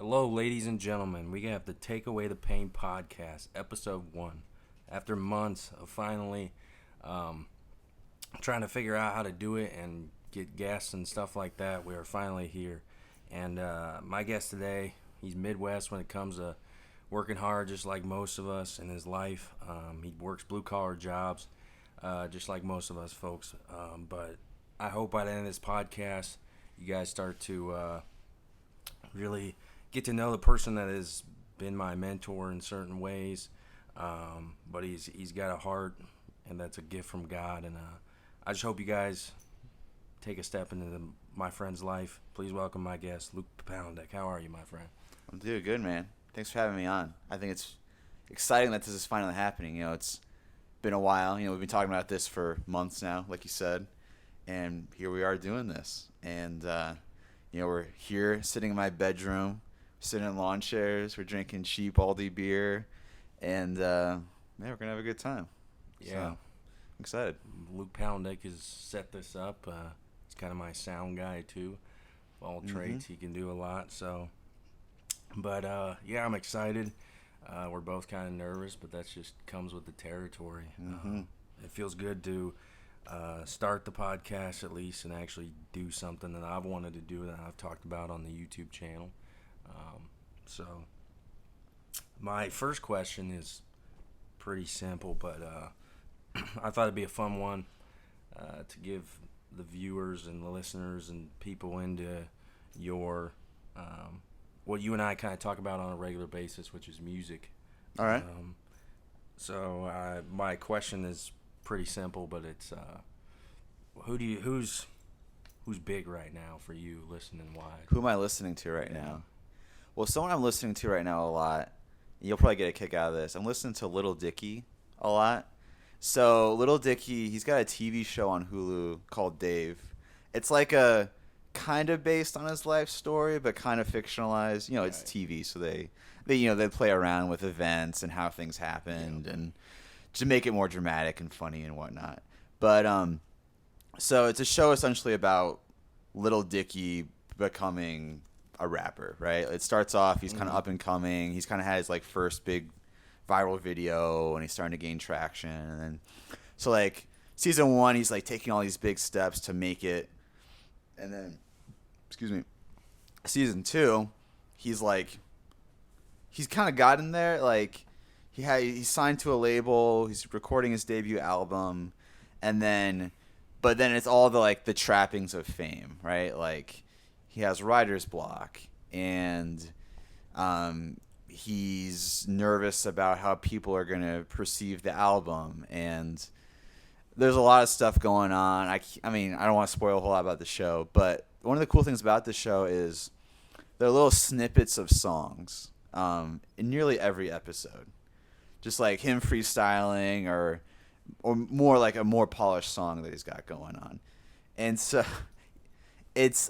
Hello, ladies and gentlemen. We have the Take Away the Pain podcast, episode 1. After months of finally trying to figure out how to do it and get guests and stuff like that, we are finally here. And my guest today, he's Midwest when it comes to working hard, just like most of us in his life. He works blue-collar jobs, just like most of us folks. But I hope by the end of this podcast, you guys start to really get to know the person that has been my mentor in certain ways, but he's got a heart, and that's a gift from God. And I just hope you guys take a step into my friend's life. Please welcome my guest, Luke Palendech. How are you, my friend? I'm doing good, man. Thanks for having me on. I think it's exciting that this is finally happening. It's been a while. We've been talking about this for months now, like you said, and here we are doing this. And we're here sitting in my bedroom, sitting in lawn chairs. We're drinking cheap Aldi beer, and we're gonna have a good time. Yeah, so, I'm excited. Luke Palendech has set this up. He's kind of my sound guy too. Of all trades, he can do a lot. So, but I'm excited. We're both kind of nervous, but that just comes with the territory. It feels good to start the podcast at least and actually do something that I've wanted to do that I've talked about on the YouTube channel. So my first question is pretty simple, but I thought it'd be a fun one to give the viewers and the listeners and people into your what you and I kind of talk about on a regular basis, which is music. All right. So my question is pretty simple, but it's who's big right now for you, listening wide? Who am I listening to right now? Well, someone I'm listening to right now a lot, you'll probably get a kick out of this. I'm listening to Lil Dicky a lot. So Lil Dicky, he's got a TV show on Hulu called Dave. It's like a kind of based on his life story, but kind of fictionalized. It's TV, so they play around with events and how things happened and to make it more dramatic and funny and whatnot. But so it's a show essentially about Lil Dicky becoming a rapper, right? It starts off, he's kind of up and coming. He's kind of had his first big viral video, and he's starting to gain traction. And then, so season 1, he's taking all these big steps to make it. And then, season 2, he's kind of gotten there. He's signed to a label. He's recording his debut album, but then it's all the trappings of fame, right? He has writer's block, and he's nervous about how people are going to perceive the album, and there's a lot of stuff going on. I don't want to spoil a whole lot about the show, but one of the cool things about the show is there are little snippets of songs in nearly every episode. Just him freestyling or more a more polished song that he's got going on. And so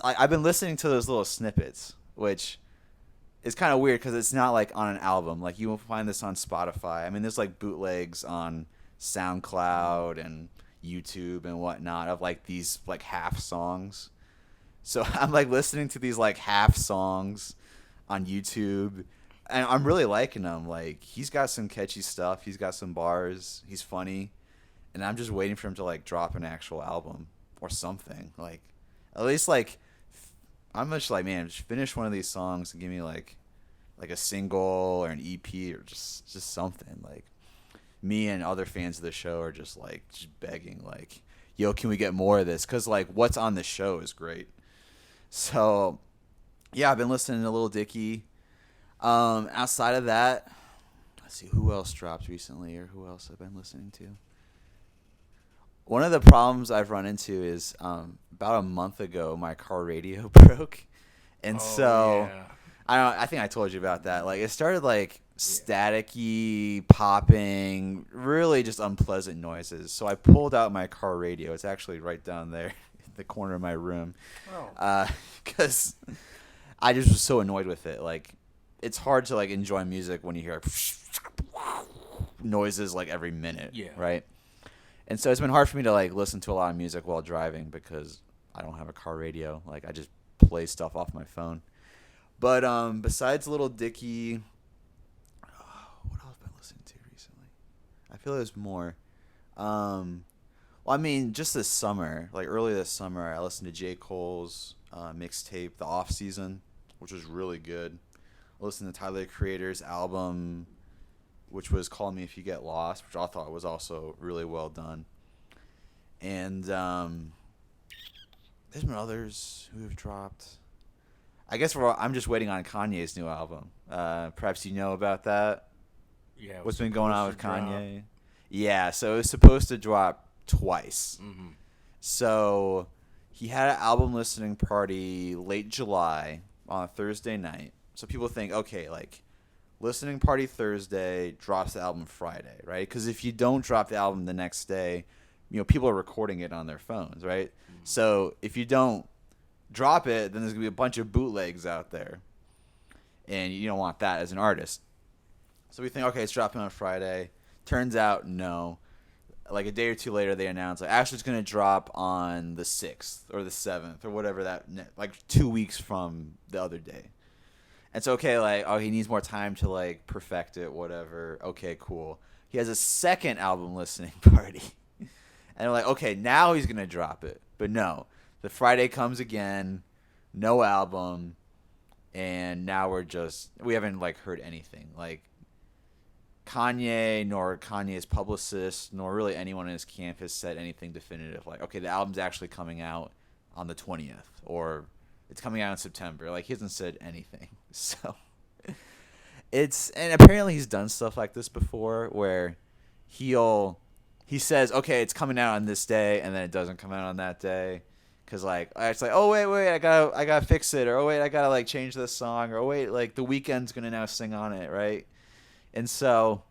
I've been listening to those little snippets, which is kind of weird because it's not on an album. You won't find this on Spotify. There's bootlegs on SoundCloud and YouTube and whatnot of these half songs. So I'm listening to these half songs on YouTube, and I'm really liking them. He's got some catchy stuff. He's got some bars. He's funny, and I'm just waiting for him to drop an actual album or something. At least I'm just man, just finish one of these songs and give me a single or an EP or just something. Me and other fans of the show are just begging yo, can we get more of this? Because what's on the show is great. So yeah, I've been listening to Lil Dicky. Outside of that, let's see who else dropped recently or who else I've been listening to. One of the problems I've run into is about a month ago my car radio broke, and I think I told you about that. It started staticky, popping, really just unpleasant noises. So I pulled out my car radio. It's actually right down there in the corner of my room, because I just was so annoyed with it. It's hard to enjoy music when you hear noises every minute, right? And so it's been hard for me to listen to a lot of music while driving because I don't have a car radio. I just play stuff off my phone. But besides Little Dicky, what else have I been listening to recently? I feel there's more. Well, I mean, just this summer, like early this summer, I listened to J. Cole's mixtape, The Off Season, which was really good. I listened to Tyler, the Creator's album, which was Call Me If You Get Lost, which I thought was also really well done. And there's been others who have dropped. I guess I'm just waiting on Kanye's new album. Perhaps you know about that? Yeah. What's been going on with Kanye? Yeah, so it was supposed to drop twice. Mm-hmm. So he had an album listening party late July on a Thursday night. So people think, okay, like listening party Thursday, drops the album Friday, right? Because if you don't drop the album the next day, people are recording it on their phones, right? Mm-hmm. So if you don't drop it, then there's going to be a bunch of bootlegs out there. And you don't want that as an artist. So we think, okay, it's dropping on Friday. Turns out, no. Like a day or two later, they announced, like, actually it's going to drop on the 6th or the 7th or whatever like 2 weeks from the other day. And so, okay, like, oh, he needs more time to, like, perfect it, whatever. Okay, cool. He has a second album listening party. And they're like, okay, now he's going to drop it. But no, the Friday comes again, no album, and now we haven't, like, heard anything. Like, Kanye, nor Kanye's publicist, nor really anyone in his camp has said anything definitive. Like, okay, the album's actually coming out on the 20th, or it's coming out in September. Like, he hasn't said anything. So, and apparently he's done stuff like this before, where he says, okay, it's coming out on this day, and then it doesn't come out on that day. Cause like, it's like, oh wait, I gotta fix it, or oh wait, I gotta like change this song, or oh wait, like The Weeknd's gonna now sing on it, right? And so,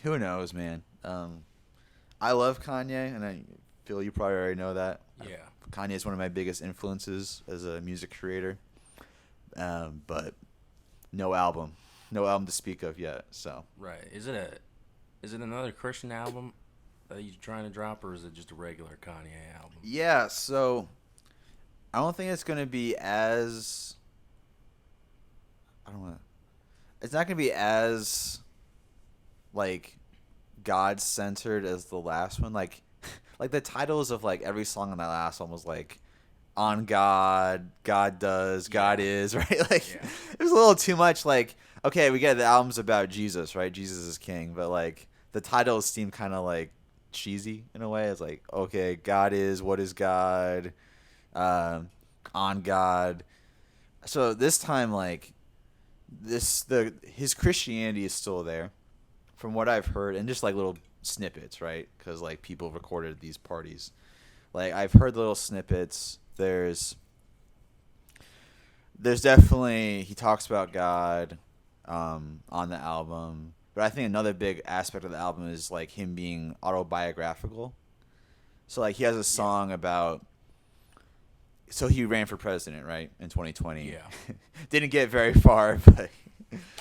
who knows, man? I love Kanye, and I feel you probably already know that. Yeah. Kanye is one of my biggest influences as a music creator, but no album to speak of yet. So. Right. Is it another Christian album that he's trying to drop, or is it just a regular Kanye album? Yeah. So, I don't think it's gonna be as. It's not going to be as, like, God-centered as the last one. Like the titles of, like, every song on that last one was, like, On God, God Does, God Is, right? Like, it was a little too much, like, okay, we get the album's about Jesus, right? Jesus is king. But, like, the titles seem kind of, like, cheesy in a way. It's like, okay, God is, what is God, on God. So this time, like, his Christianity is still there, from what I've heard, and just like little snippets, right? Because like people recorded these parties. Like I've heard little snippets. There's definitely he talks about God on the album, but I think another big aspect of the album is like him being autobiographical. So like he has a song about. So he ran for president, right, in 2020. Yeah. Didn't get very far, but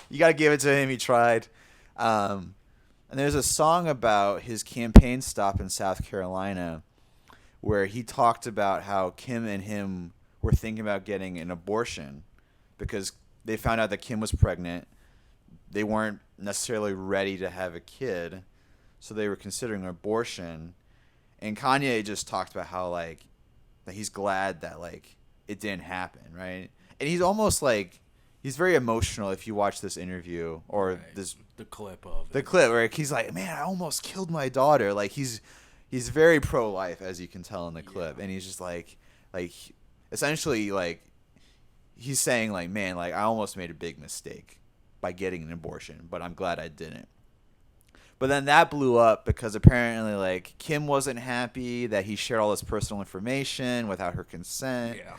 you got to give it to him. He tried. And there's a song about his campaign stop in South Carolina where he talked about how Kim and him were thinking about getting an abortion because they found out that Kim was pregnant. They weren't necessarily ready to have a kid, so they were considering abortion. And Kanye just talked about how, like, that he's glad that like it didn't happen, right? And he's almost like he's very emotional if you watch this interview or the clip of it. The clip where he's like, man, I almost killed my daughter. Like he's very pro-life, as you can tell in the clip, and he's just like essentially like he's saying like, man, like I almost made a big mistake by getting an abortion, but I'm glad I didn't. But then that blew up because apparently, like, Kim wasn't happy that he shared all this personal information without her consent. Yeah.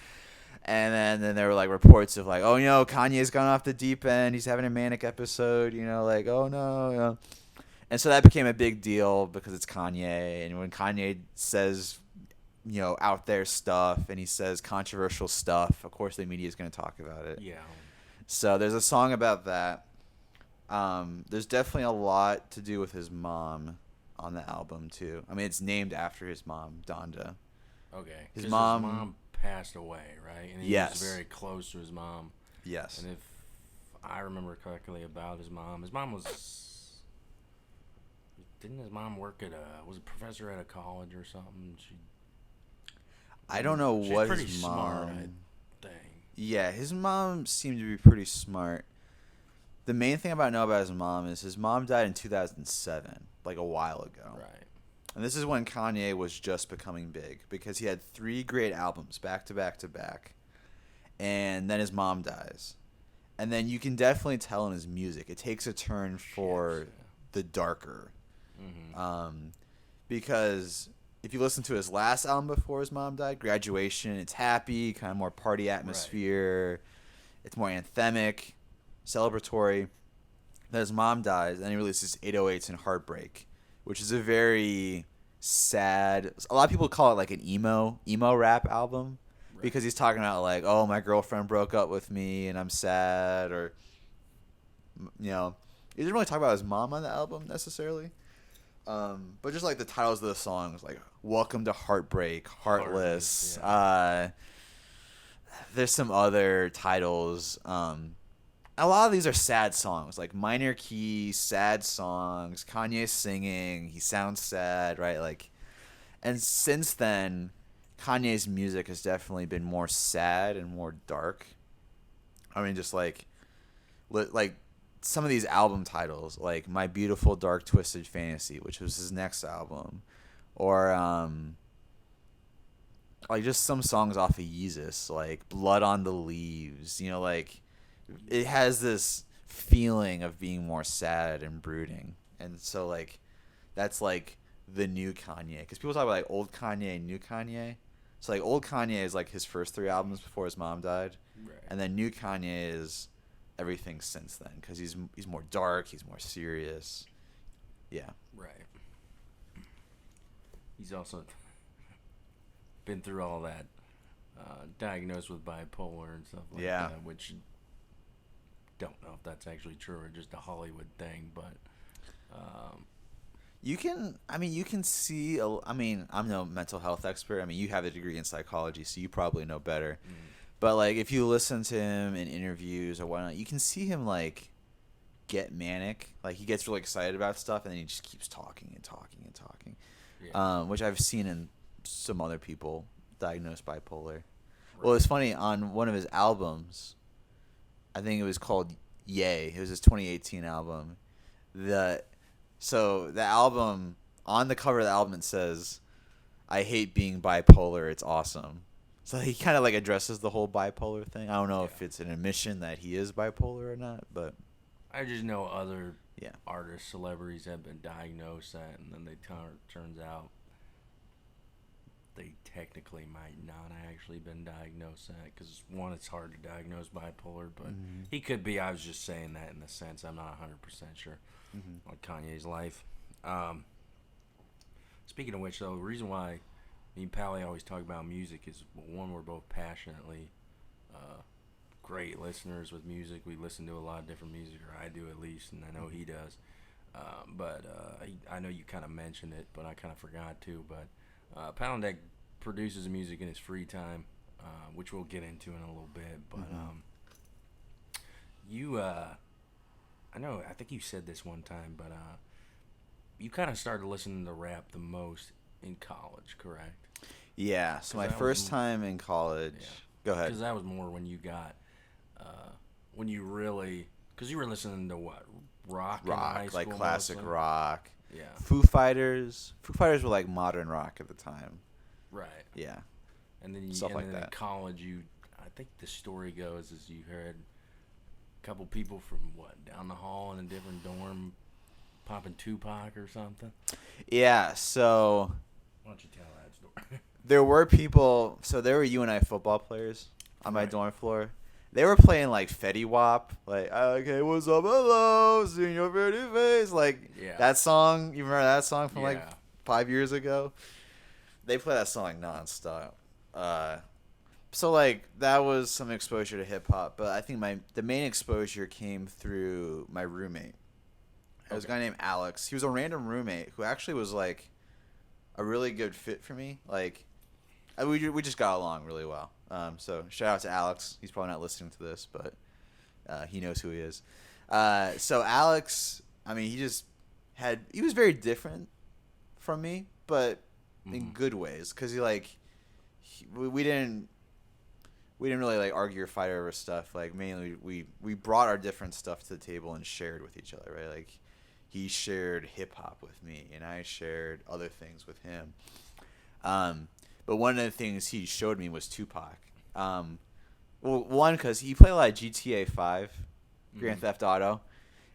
And then there were, like, reports of, like, oh, Kanye's gone off the deep end. He's having a manic episode, like, oh, no. And so that became a big deal because it's Kanye. And when Kanye says, out there stuff and he says controversial stuff, of course the media is going to talk about it. Yeah. So there's a song about that. There's definitely a lot to do with his mom on the album too. I mean, it's named after his mom, Donda. Okay. His mom passed away, right? And he was very close to his mom. Yes. And if I remember correctly about his mom didn't his mom work at was a professor at a college or something? I don't know what pretty his smart, mom. I think. Yeah, his mom seemed to be pretty smart. The main thing I know about his mom died in 2007, like a while ago. Right. And this is when Kanye was just becoming big because he had 3 great albums back to back to back. And then his mom dies. And then you can definitely tell in his music. It takes a turn for the darker. Mm-hmm. Because if you listen to his last album before his mom died, Graduation, it's happy, kind of more party atmosphere. Right. It's more anthemic, celebratory. Then his mom dies, and he releases 808s and Heartbreak, which is a very sad. A lot of people call it like an emo rap album. Right. Because he's talking about like, oh, my girlfriend broke up with me and I'm sad, or he didn't really talk about his mom on the album necessarily. But just like the titles of the songs, like Welcome to Heartbreak, Heartless. Yeah. There's some other titles. A lot of these are sad songs, like minor key, sad songs. Kanye singing, he sounds sad, right? Like, and since then, Kanye's music has definitely been more sad and more dark. I mean, just like some of these album titles, like My Beautiful Dark Twisted Fantasy, which was his next album, or like just some songs off of Yeezus, like Blood on the Leaves. Like it has this feeling of being more sad and brooding, and so like that's like the new Kanye, because people talk about like old Kanye and new Kanye. So like old Kanye is like his first 3 albums before his mom died, right. And then new Kanye is everything since then, because he's more dark, he's more serious. Yeah. Right. He's also been through all that, diagnosed with bipolar and stuff like that, which don't know if that's actually true or just a Hollywood thing, but you can see, I'm no mental health expert. I mean, you have a degree in psychology, so you probably know better. Mm. But like if you listen to him in interviews or whatnot, you can see him like get manic. Like he gets really excited about stuff and then he just keeps talking and talking and talking. Yeah. Which I've seen in some other people diagnosed bipolar. Right. Well, it's funny, on one of his albums, I think it was called Yay. It was his 2018 album. So the album, on the cover of the album, it says, "I hate being bipolar. It's awesome." So he kind of like addresses the whole bipolar thing. I don't know if it's an admission that he is bipolar or not, but I just know other artists, celebrities have been diagnosed that, and then turns out they technically might not have actually been diagnosed that, because one, it's hard to diagnose bipolar, but he could be. I was just saying that in the sense I'm not 100% sure on Kanye's life. Speaking of which, though, the reason why me and Pally always talk about music is, one, we're both passionately great listeners with music. We listen to a lot of different music, or I do at least, and I know he does. But I know you kind of mentioned it, but I kind of forgot to. But Palandik produces music in his free time, which we'll get into in a little bit. But I think you said this one time, but you kind of started listening to rap the most in college, correct? Yeah. So my first time in college. Yeah. Go ahead. Because that was more when you got, when you really, because you were listening to what? Rock in high school, like classic mostly? Rock. Yeah. Foo Fighters were like modern rock at the time. Right. Yeah. And then in college, I think the story goes is you heard a couple people from down the hall in a different dorm popping Tupac or something. Yeah. So. Why don't you tell that story? There were people. So there were UNI football players on my dorm floor. They were playing like Fetty Wap, like "Okay, what's up, hello, seeing your pretty face," like that song. You remember that song from like 5 years ago? They play that song like nonstop. So like that was some exposure to hip hop, but I think the main exposure came through my roommate. There was a guy named Alex. He was a random roommate who actually was like a really good fit for me. Like we just got along really well. So shout out to Alex. He's probably not listening to this, but He knows who he is. So Alex, I mean, he was very different from me, but in good ways, because we didn't really like argue or fight over stuff. Like mainly we brought our different stuff to the table and shared with each other, right? Like he shared hip hop with me, and I shared other things with him. But one of the things he showed me was Tupac. Well, one, because he played a lot of GTA 5, Grand Theft Auto,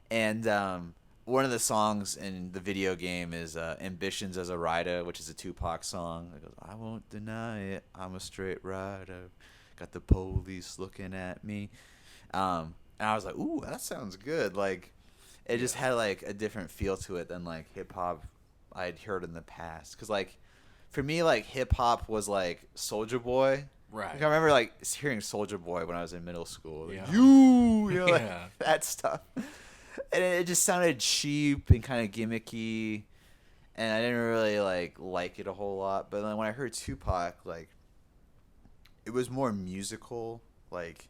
and one of the songs in the video game is "Ambitions as a Rider," which is a Tupac song. It goes, "I won't deny it, I'm a straight rider. Got the police looking at me." And I was like, "Ooh, that sounds good." Like, it just had like a different feel to it than like hip hop I'd heard in the past. Cause like, for me, like hip hop was like Soulja Boy. Right. Like, I remember like hearing Soulja Boy when I was in middle school. Like, Yeah. you know, like that stuff. And it just sounded cheap and kind of gimmicky, and I didn't really like it a whole lot. But then when I heard Tupac, like, it was more musical. Like,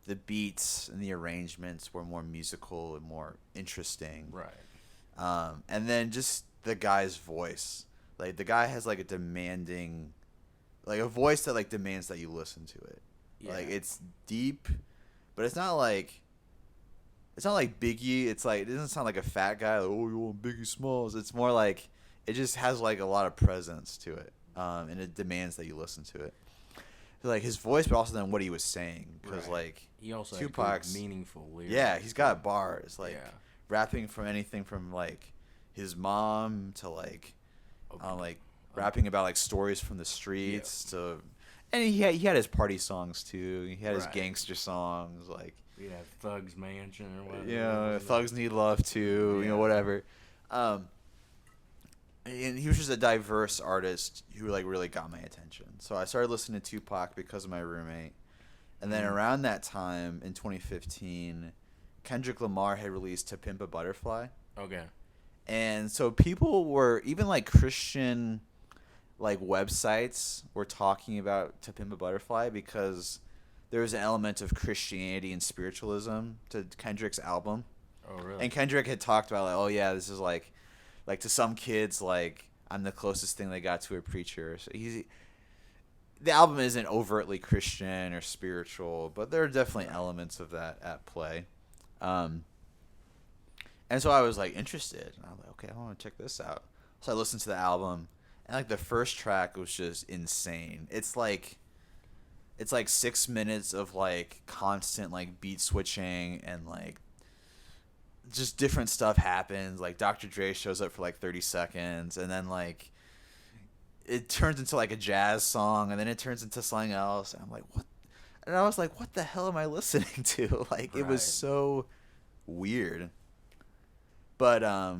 the beats and the arrangements were more musical and more interesting. Right. And then just the guy's voice. Like, the guy has like a voice that like demands that you listen to it. Yeah. Like, it's deep, but it's not like Biggie. It's like, it doesn't sound like a fat guy. Like, oh, you want Biggie Smalls? It's more like it just has like a lot of presence to it, and it demands that you listen to it. So, like his voice, but also then what he was saying, because like he also Tupac's had meaningful lyrics. Yeah, he's got bars, like rapping from anything from like his mom to like rapping about like stories from the streets to, and he had his party songs too. He had his gangster songs like. Yeah, Thug's Mansion or whatever. Yeah, Thugs Need Love too. You know, whatever. And he was just a diverse artist who like really got my attention. So I started listening to Tupac because of my roommate, and then around that time in 2015, Kendrick Lamar had released "To Pimp a Butterfly." Okay. And so people were, even like Christian, like websites were talking about "To Pimp a Butterfly" because there was an element of Christianity and spiritualism to Kendrick's album. Oh, really? And Kendrick had talked about, like, oh, yeah, this is like to some kids, like, I'm the closest thing they got to a preacher. So the album isn't overtly Christian or spiritual, but there are definitely elements of that at play. And so I was, like, interested. And I was like, okay, I want to check this out. So I listened to the album, and, like, the first track was just insane. It's like 6 minutes of like constant like beat switching, and like just different stuff happens. Like Dr. Dre shows up for like 30 seconds, and then like it turns into like a jazz song, and then it turns into something else. And I'm like, what? And I was like, what the hell am I listening to? Like, It was so weird. But I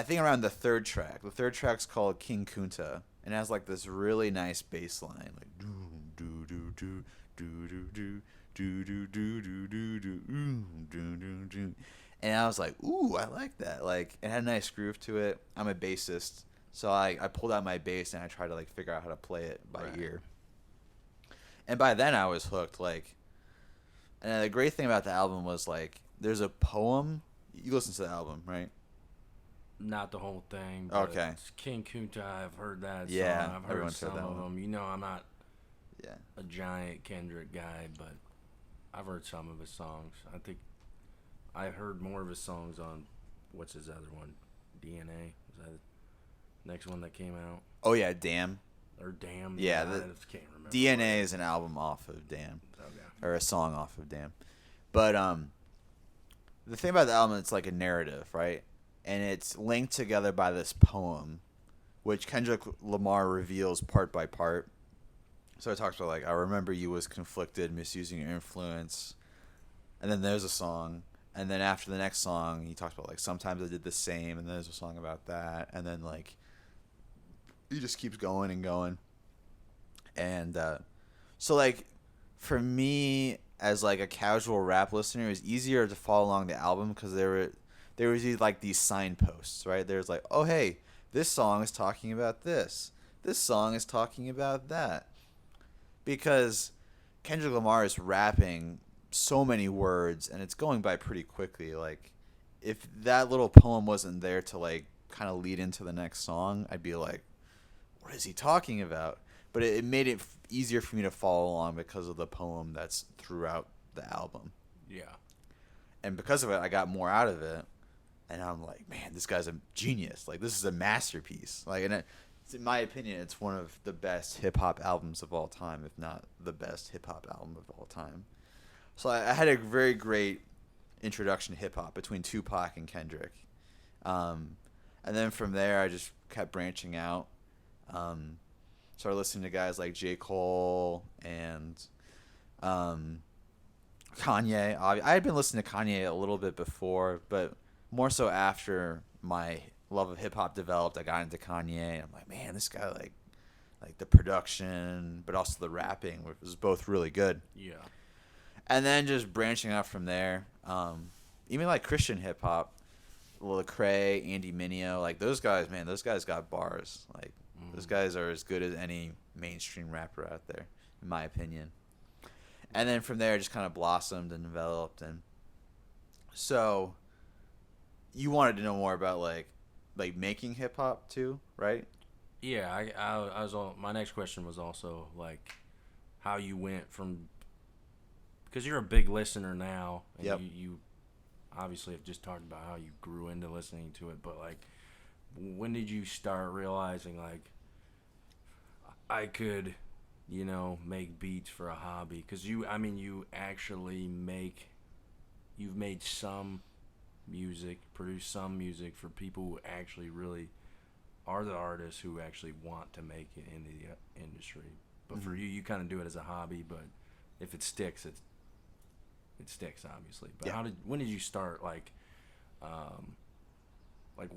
think around the third track's called King Kunta, and it has like this really nice bass line, like do do do do do do do do do do do do do do do, and I was like, ooh, I like that. Like, it had a nice groove to it. I'm a bassist, so I pulled out my bass and I tried to like figure out how to play it by ear. And by then I was hooked. Like, and the great thing about the album was like, there's a poem. You listen to the album, right? Not the whole thing. But okay. King Kunta, I've heard that song. I've heard some of them. You know, I'm not a giant Kendrick guy, but I've heard some of his songs. I think I heard more of his songs on, what's his other one? DNA? Was that the next one that came out? Oh, yeah, Damn. Or Damn. Yeah, I just can't remember. DNA is an album off of Damn. Okay. Or a song off of Damn. But the thing about the album, it's like a narrative, right? And it's linked together by this poem, which Kendrick Lamar reveals part by part. So it talks about, like, I remember you was conflicted, misusing your influence. And then there's a song. And then after the next song, he talks about, like, sometimes I did the same. And then there's a song about that. And then, like, he just keeps going and going. And so, like, for me, as, like, a casual rap listener, it was easier to follow along the album because there was like these signposts, right? There's like, oh, hey, this song is talking about this. This song is talking about that. Because Kendrick Lamar is rapping so many words, and it's going by pretty quickly. Like, if that little poem wasn't there to like kind of lead into the next song, I'd be like, what is he talking about? But it made it easier for me to follow along because of the poem that's throughout the album. Yeah. And because of it, I got more out of it. And I'm like, man, this guy's a genius. Like, this is a masterpiece. Like, and in my opinion, it's one of the best hip hop albums of all time, if not the best hip hop album of all time. So I had a very great introduction to hip hop between Tupac and Kendrick. And then from there, I just kept branching out. Started listening to guys like J. Cole and Kanye. I had been listening to Kanye a little bit before, but more so after my love of hip hop developed, I got into Kanye, and I'm like, man, this guy like the production, but also the rapping was both really good. Yeah. And then just branching out from there, even like Christian hip hop, Lecrae, Andy Mineo, like those guys, man, those guys got bars. Like those guys are as good as any mainstream rapper out there, in my opinion. And then from there, it just kind of blossomed and developed. And so you wanted to know more about like making hip hop too, right? Yeah, I was on. My next question was also like how you went from, because you're a big listener now, and Yep. you obviously have just talked about how you grew into listening to it, but like when did you start realizing like I could, make beats for a hobby? Because you actually you've made some music, produced some music for people who actually really are the artists who actually want to make it into the industry. But for you kind of do it as a hobby, but if it sticks, it sticks, obviously. But Yeah. when did you start, like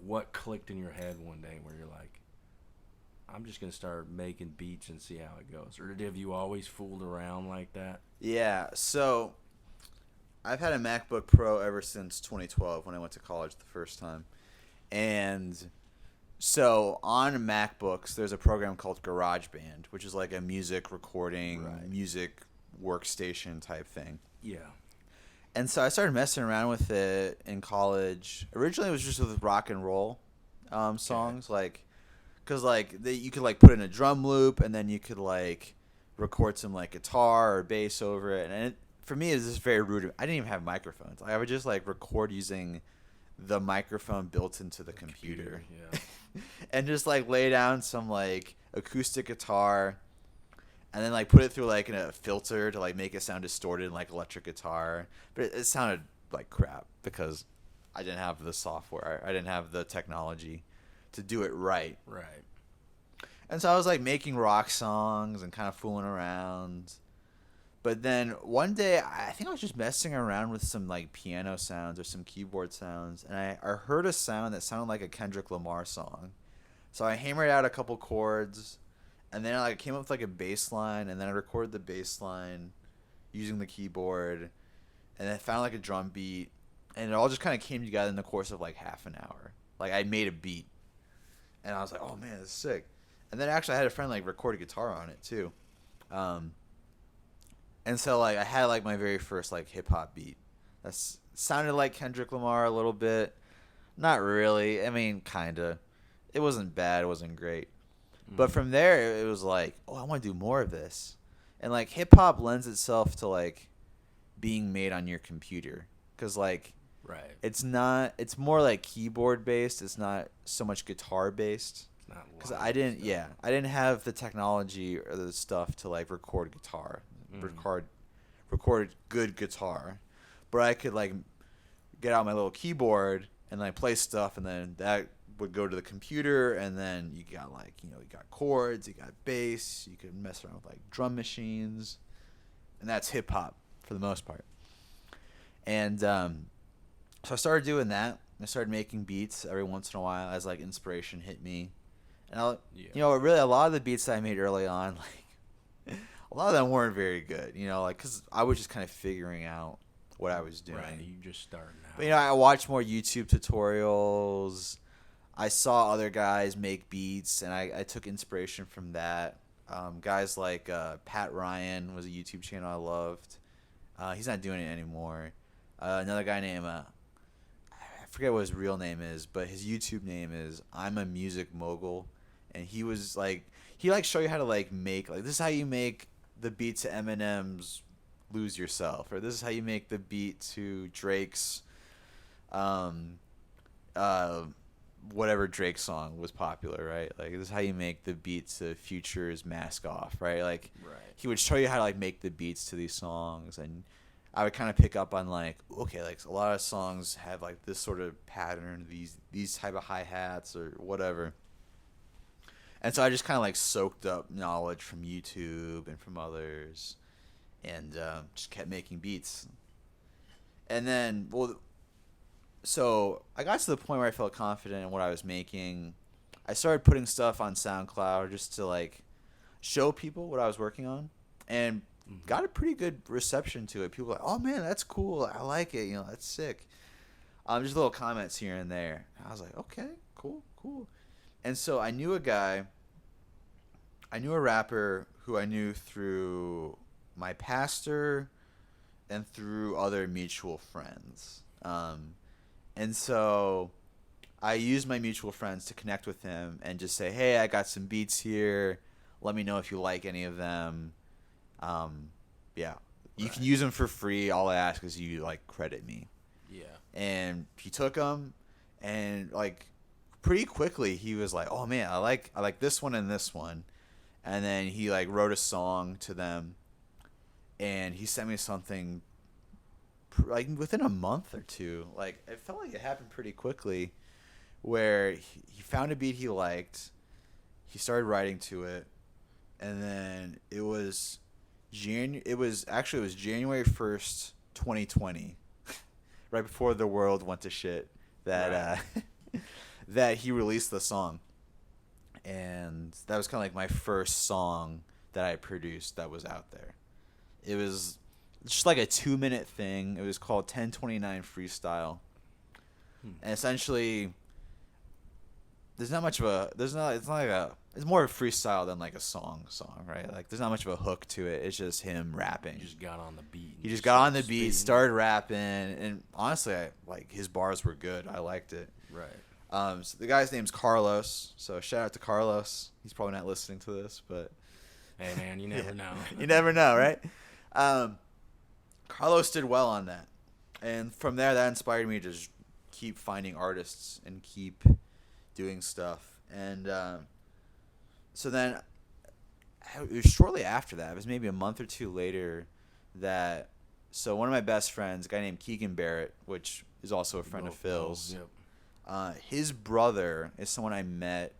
what clicked in your head one day where you're like, I'm just going to start making beats and see how it goes? Or have you always fooled around like that? Yeah, so I've had a MacBook Pro ever since 2012 when I went to college the first time. And so on MacBooks, there's a program called GarageBand, which is like a music recording, music workstation type thing. Yeah. And so I started messing around with it in college. Originally, it was just with rock and roll songs, like, because like you could like put in a drum loop, and then you could like record some like guitar or bass over it. And for me, it's just very rude. I didn't even have microphones. I would just like record using the microphone built into the computer. Yeah. And just like lay down some like acoustic guitar, and then like put it through like in a filter to like make it sound distorted like electric guitar. But it sounded like crap because I didn't have the software. I didn't have the technology to do it right. Right. And so I was like making rock songs and kind of fooling around. But then one day, I think I was just messing around with some like piano sounds or some keyboard sounds, and I heard a sound that sounded like a Kendrick Lamar song. So I hammered out a couple chords, and then I came up with like a bass line, and then I recorded the bass line using the keyboard, and then I found like a drum beat, and it all just kind of came together in the course of like half an hour. Like I made a beat, and I was like, oh man, this is sick. And then actually I had a friend like record a guitar on it too. And so like I had like my very first like hip hop beat. That sounded like Kendrick Lamar a little bit. Not really. I mean, kinda. It wasn't bad. It wasn't great. But from there, it was like, oh, I want to do more of this. And like hip hop lends itself to like being made on your computer, because like Right. it's more like keyboard based. It's not so much guitar based. Because I didn't have the technology or the stuff to like record guitar, record good guitar, but I could like get out my little keyboard and like play stuff, and then that would go to the computer, and then you got like you got chords, you got bass, you could mess around with like drum machines, and that's hip hop for the most part. And so I started doing that. I started making beats every once in a while as like inspiration hit me. And really a lot of the beats that I made early on, like a lot of them weren't very good, like because I was just kind of figuring out what I was doing. Right, you just starting out. But I watched more YouTube tutorials. I saw other guys make beats, and I took inspiration from that. Guys like Pat Ryan was a YouTube channel I loved. He's not doing it anymore. Another guy named I forget what his real name is, but his YouTube name is I'm a Music Mogul, and he was like he like show you how to like make like this is how you make the beat to Eminem's Lose Yourself, or this is how you make the beat to Drake's whatever Drake song was popular, right? Like this is how you make the beat to Future's Mask Off, right? Like he would show you how to like make the beats to these songs, and I would kind of pick up on like, okay, like a lot of songs have like this sort of pattern, these type of hi-hats or whatever. And so I just kind of like soaked up knowledge from YouTube and from others, and just kept making beats. And then, so I got to the point where I felt confident in what I was making. I started putting stuff on SoundCloud just to like show people what I was working on, and got a pretty good reception to it. People were like, "Oh man, that's cool. I like it. You know, that's sick." Just little comments here and there. I was like, "Okay, cool." And so I knew a rapper who I knew through my pastor and through other mutual friends. And so I used my mutual friends to connect with him and just say, "Hey, I got some beats here. Let me know if you like any of them." Yeah, you can use them for free. All I ask is you like credit me. Yeah. And he took them, and like pretty quickly he was like, "Oh man, I like this one and this one," and then he like wrote a song to them, and he sent me something like within a month or two. Like it felt like it happened pretty quickly, where he found a beat he liked, he started writing to it, and then it was January 1st, 2020, right before the world went to shit, that that he released the song. And that was kind of like my first song that I produced that was out there. It was just like a 2-minute thing. It was called 1029 Freestyle. And essentially it's more of a freestyle than like a song, right? Like there's not much of a hook to it. It's just him rapping. He just got on the beat. He just got on the beat, started rapping, and honestly, his bars were good. I liked it. Right. So the guy's name's Carlos. So shout out to Carlos. He's probably not listening to this, but hey man, you never know. You never know, right? Carlos did well on that, and from there, that inspired me to just keep finding artists and keep doing stuff. And so then, it was shortly after that. It was maybe a month or two later that. So one of my best friends, a guy named Keegan Barrett, which is also a friend of Phil's. Yep. His brother is someone I met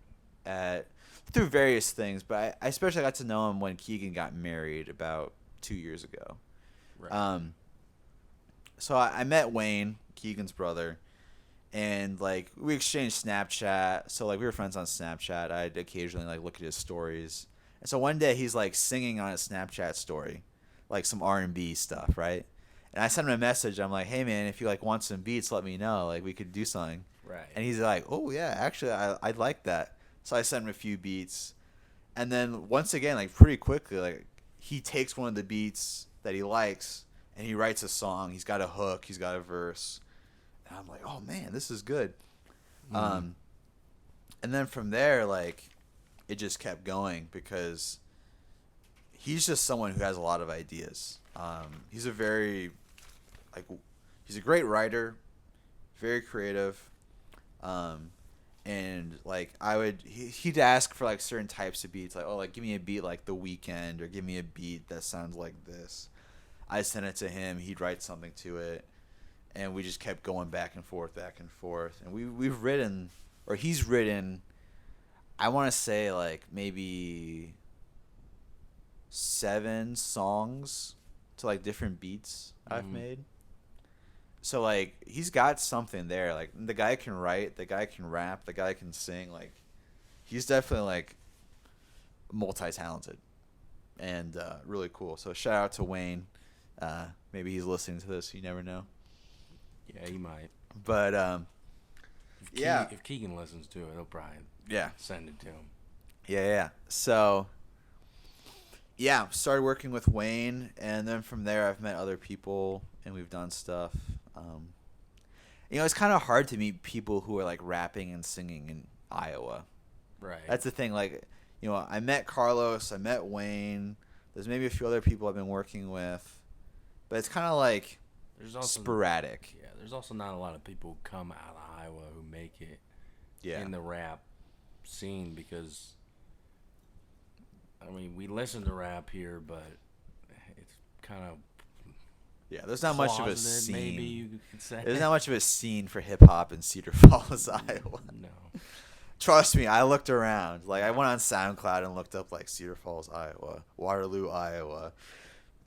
through various things, but I especially got to know him when Keegan got married about 2 years ago. Right. So I met Wayne, Keegan's brother, and like we exchanged Snapchat. So like we were friends on Snapchat. I'd occasionally like look at his stories. And so one day he's like singing on his Snapchat story, like some R&B stuff, right? And I sent him a message. I'm like, "Hey man, if you like want some beats, let me know. Like we could do something." Right. And he's like, "Oh yeah, actually I'd like that." So I sent him a few beats, and then once again, like pretty quickly, like he takes one of the beats that he likes and he writes a song. He's got a hook, he's got a verse, and I'm like, "Oh man, this is good." And then from there, like it just kept going because he's just someone who has a lot of ideas. He's a great writer, very creative. And like he'd ask for like certain types of beats, like, "Oh, like give me a beat like The Weeknd, or give me a beat that sounds like this." I sent it to him, he'd write something to it, and we just kept going back and forth. And we've written, or he's written, I want to say like maybe 7 songs to like different beats I've made. So like he's got something there. Like the guy can write, the guy can rap, the guy can sing. Like he's definitely like multi-talented and really cool. So shout out to Wayne. Maybe he's listening to this. You never know. Yeah, he might. But if Keegan listens to it, he'll probably send it to him. Yeah. So yeah, started working with Wayne, and then from there I've met other people and we've done stuff. It's kind of hard to meet people who are like rapping and singing in Iowa. Right. That's the thing. Like, I met Carlos, I met Wayne. There's maybe a few other people I've been working with, but it's kind of like there's also, sporadic. Yeah, there's also not a lot of people who come out of Iowa who make it in the rap scene because, I mean, we listen to rap here, but it's kind of there's not much of a scene. Maybe you could say there's not much of a scene for hip hop in Cedar Falls, Iowa. No. Trust me, I looked around. Like, I went on SoundCloud and looked up, like, Cedar Falls, Iowa, Waterloo, Iowa.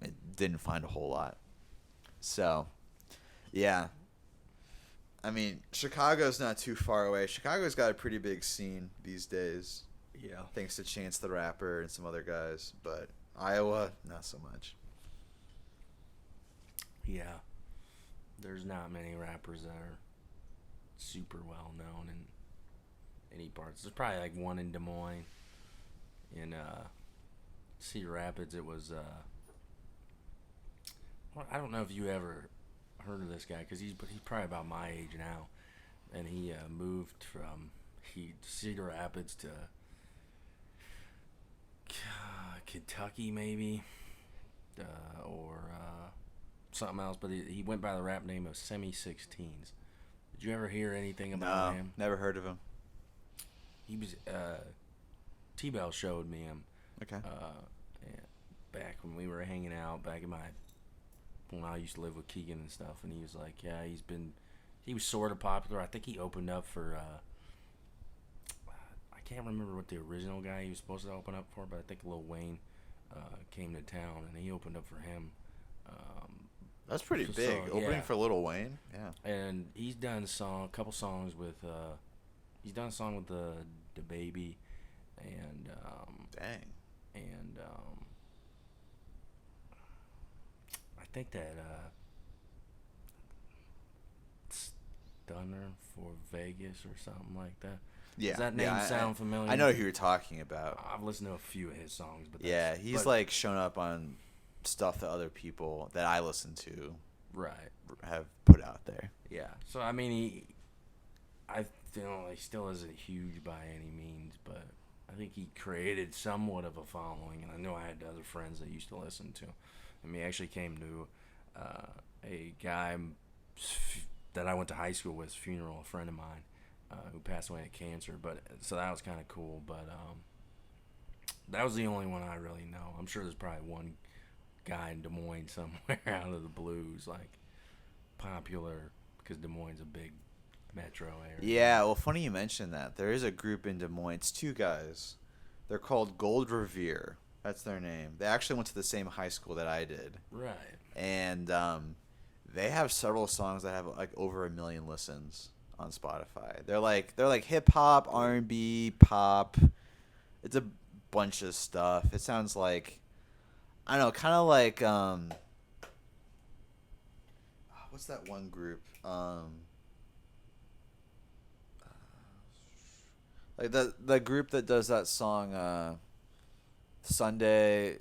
I didn't find a whole lot. So, yeah. I mean, Chicago's not too far away. Chicago's got a pretty big scene these days. Yeah. Thanks to Chance the Rapper and some other guys. But Iowa, not so much. Yeah. There's not many rappers that are super well known in any parts. There's probably like one in Des Moines. In Cedar Rapids, it was I don't know if you ever heard of this guy because he's probably about my age now, and he moved from Cedar Rapids to Kentucky maybe, or something else. But he went by the rap name of Semi-16s. Did you ever hear anything about him? Never heard of him. He was T-Bell showed me him. Okay. Back when we were hanging out, when I used to live with Keegan and stuff, and he was like, yeah, he was sort of popular. I think he opened up for I can't remember what the original guy he was supposed to open up for, but I think Lil Wayne came to town and he opened up for him. That's pretty big. Opening for Lil Wayne, yeah. And he's done a couple songs with. He's done a song with the Baby, and dang, and I think that Stunner for Vegas or something like that. Yeah, does that name sound familiar? I know who you're talking about. I've listened to a few of his songs, but he's like shown up on stuff that other people that I listen to have put out there. Yeah, so I mean I feel he still isn't huge by any means, but I think he created somewhat of a following, and I know I had other friends that used to listen to him. I mean, he actually came to a guy that I went to high school with, funeral, a friend of mine who passed away of cancer, so that was kind of cool, but that was the only one I really know. I'm sure there's probably one guy in Des Moines somewhere out of the blues, like popular, because Des Moines is a big metro area. Yeah, well, funny you mentioned that. There is a group in Des Moines, it's two guys. They're called Gold Revere. That's their name. They actually went to the same high school that I did. Right. And they have several songs that have like over 1 million listens on Spotify. They're like hip hop, R&B, pop. It's a bunch of stuff. It sounds like, I don't know, kind of like what's that one group? Like the group that does that song Sunday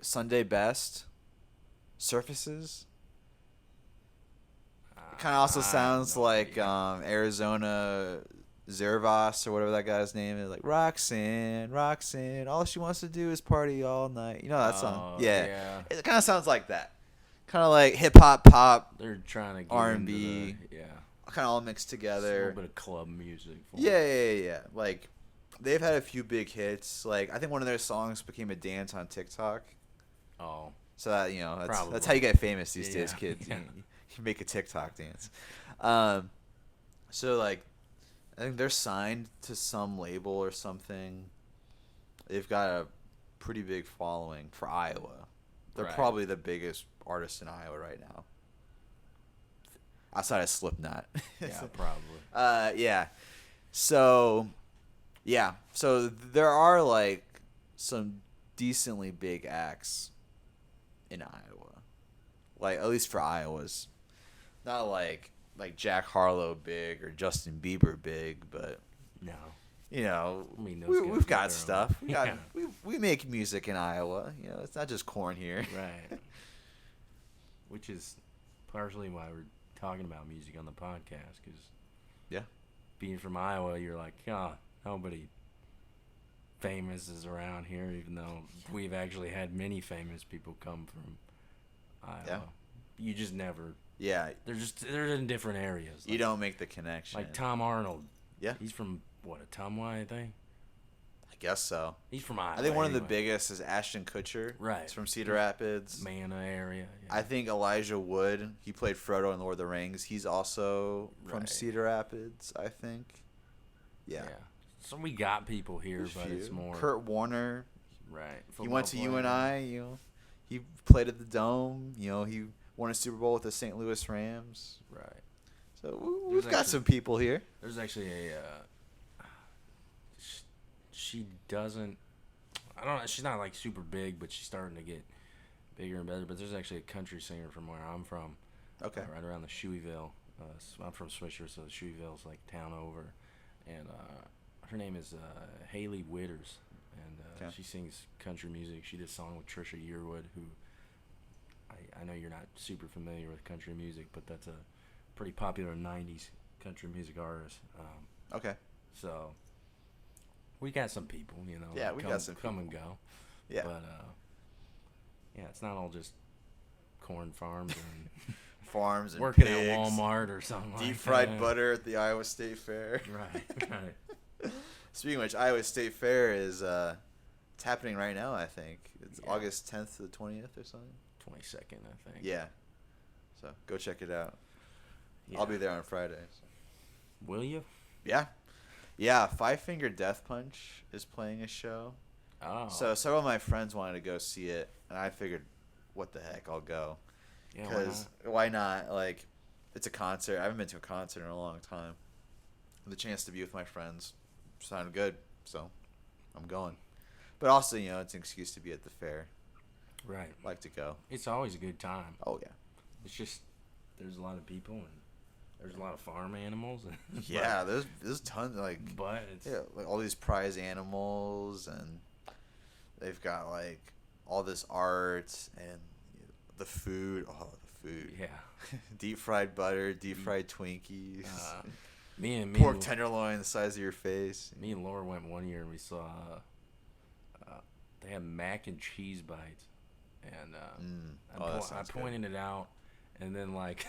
Best, Surfaces. It kind of also sounds like Arizona Zervos or whatever that guy's name is. Like Roxanne, all she wants to do is party all night. You know that song? Yeah. It kind of sounds like that. Kind of like hip hop, pop. They're trying to get R&B. Kind of all mixed together. A little bit of club music. Yeah. Like, they've had a few big hits. Like, I think one of their songs became a dance on TikTok. Oh. So that, that's how you get famous these days, kids. Yeah. You make a TikTok dance. So like, I think they're signed to some label or something. They've got a pretty big following for Iowa. They're probably the biggest artist in Iowa right now. Outside of Slipknot. Yeah, probably. Yeah. So there are like some decently big acts in Iowa. Like, at least for Iowa's. Not like Jack Harlow big or Justin Bieber big, but no. you know, I mean, those guys we've got their own- stuff. Yeah. We make music in Iowa. You know, it's not just corn here. Right. Which is partially why we're talking about music on the podcast, because Yeah. being from Iowa, you're like, nobody famous is around here, even though we've actually had many famous people come from Iowa. Yeah. You just never. Yeah. They're in different areas. You don't make the connection. Like Tom Arnold. Yeah. He's from Ottumwa, I think. I guess so. He's from Iowa. I think one of the anyway. biggest is Ashton Kutcher. Right. He's from Cedar Rapids. Mana area. Yeah. I think Elijah Wood, he played Frodo in Lord of the Rings. He's also from Right. Cedar Rapids, I think. Yeah. So we got people here, There's but few. it's more. Kurt Warner. Right. He went to Football UNI. You know, he played at the Dome. You know, he won a Super Bowl with the St. Louis Rams. Right. So we've got actually- some people here. There's actually she doesn't. I don't know. She's not like super big, but she's starting to get bigger and better. But there's actually a country singer from where I'm from. Okay. Right around the Shoeyville. I'm from Swisher, so Shoeyville's like town over, and her name is Haley Witters, and Okay. she sings country music. She did a song with Trisha Yearwood, who I know you're not super familiar with country music, but that's a pretty popular '90s country music artist. Okay. So we got some people, you know. Yeah, that we come, got some come and go. Yeah. But yeah, it's not all just corn farms and Farms and working pigs, at Walmart or something like that. deep fried butter at the Iowa State Fair. Right. Speaking of which, Iowa State Fair is it's happening right now. I think it's Yeah. August 10th to the 20th or something. 22nd, I think. Yeah. So go check it out. Yeah. I'll be there on Friday. So. Will you? Yeah. Yeah. Five Finger Death Punch is playing a show. Oh. So several of my friends wanted to go see it, and I figured, what the heck, I'll go. Yeah, Because why not? Like, it's a concert. I haven't been to a concert in a long time. The chance to be with my friends sounded good, so I'm going. But also, you know, it's an excuse to be at the fair. Right. Like to go. It's always a good time. Oh yeah. It's just there's a lot of people and there's a lot of farm animals. Yeah, there's tons like But it's like all these prize animals, and they've got like all this art and the food. Oh, the food. yeah. Deep fried butter, deep fried Twinkies. Me Pork and tenderloin the size of your face. Me and Laura went one year and we saw they had mac and cheese bites, and that I sounds good. pointed it out, and then like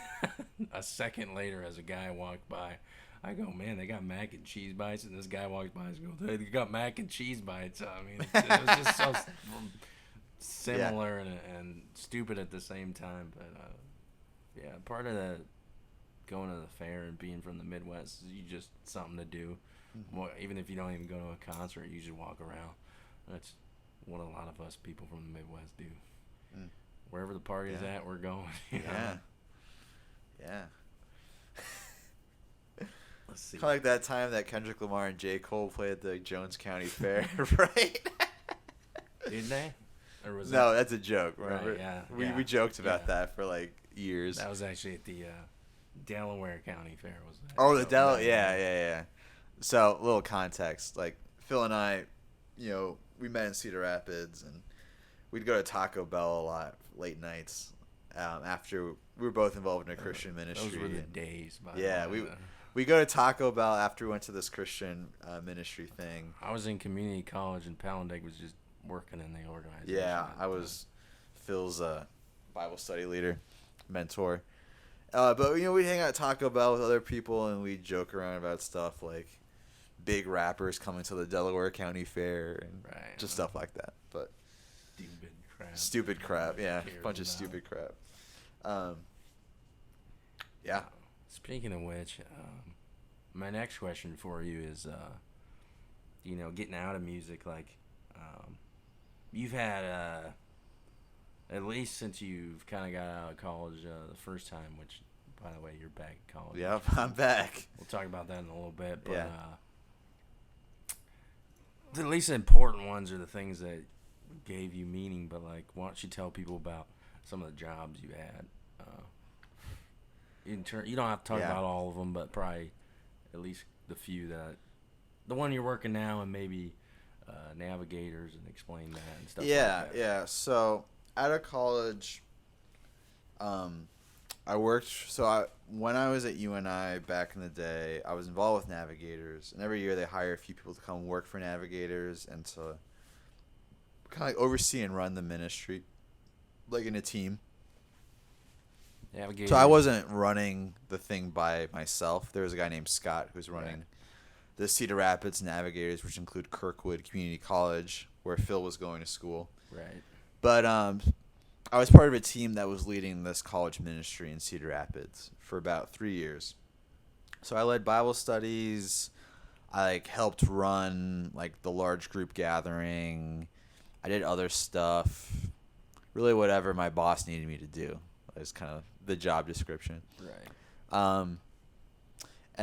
a second later, as a guy walked by, I go, "Man, they got mac and cheese bites," and this guy walks by and goes, "They got mac and cheese bites." I mean, it was just so similar and stupid at the same time, but yeah, part of the going to the fair and being from the Midwest is you just something to do. Well, even if you don't even go to a concert, you just walk around. That's what a lot of us people from the Midwest do. Wherever the party's at, we're going. You know? Yeah. Let's see. Kind of like that time that Kendrick Lamar and J. Cole played at the Jones County Fair, right? Did they? Or was No, that's a joke. Remember? Right, yeah, We yeah, we joked about yeah. that for like years. that was actually at the Delaware County Fair? Was that? Oh, the Del. Yeah. So, little context. Like, Phil and I, you know, we met in Cedar Rapids, and we'd go to Taco Bell a lot late nights after we were both involved in a Christian ministry. Those were the and- days. By Yeah, the way. we go to Taco Bell after we went to this Christian ministry thing. I was in community college, and Palandik was just working in the organization. Yeah, I was Phil's Bible study leader, mentor. But, you know, we'd hang out at Taco Bell with other people, and we'd joke around about stuff like big rappers coming to the Delaware County Fair and just stuff like that. But stupid crap. Yeah, bunch of stupid crap. Yeah. Speaking of which, my next question for you is, you know, getting out of music, like, you've had, at least since you've kind of got out of college the first time, which, by the way, you're back in college. Yep, I'm back. We'll talk about that in a little bit, but Yeah. At least the important ones are the things that gave you meaning, but, like, why don't you tell people about some of the jobs you had? You don't have to talk about all of them, but probably at least the few that the one you're working now, and maybe navigators, and explain that and stuff. Yeah, like that. yeah. So out of college, I worked. When I was at UNI back in the day, I was involved with navigators, and every year they hire a few people to come work for navigators and to kind of like oversee and run the ministry, like in a team. Navigators. So I wasn't running the thing by myself. There was a guy named Scott who was running the Cedar Rapids Navigators, which include Kirkwood Community College, where Phil was going to school. Right. But I was part of a team that was leading this college ministry in Cedar Rapids for about 3 years. So I led Bible studies. I helped run the large group gathering. I did other stuff. Really, whatever my boss needed me to do. Is kind of the job description. Right. And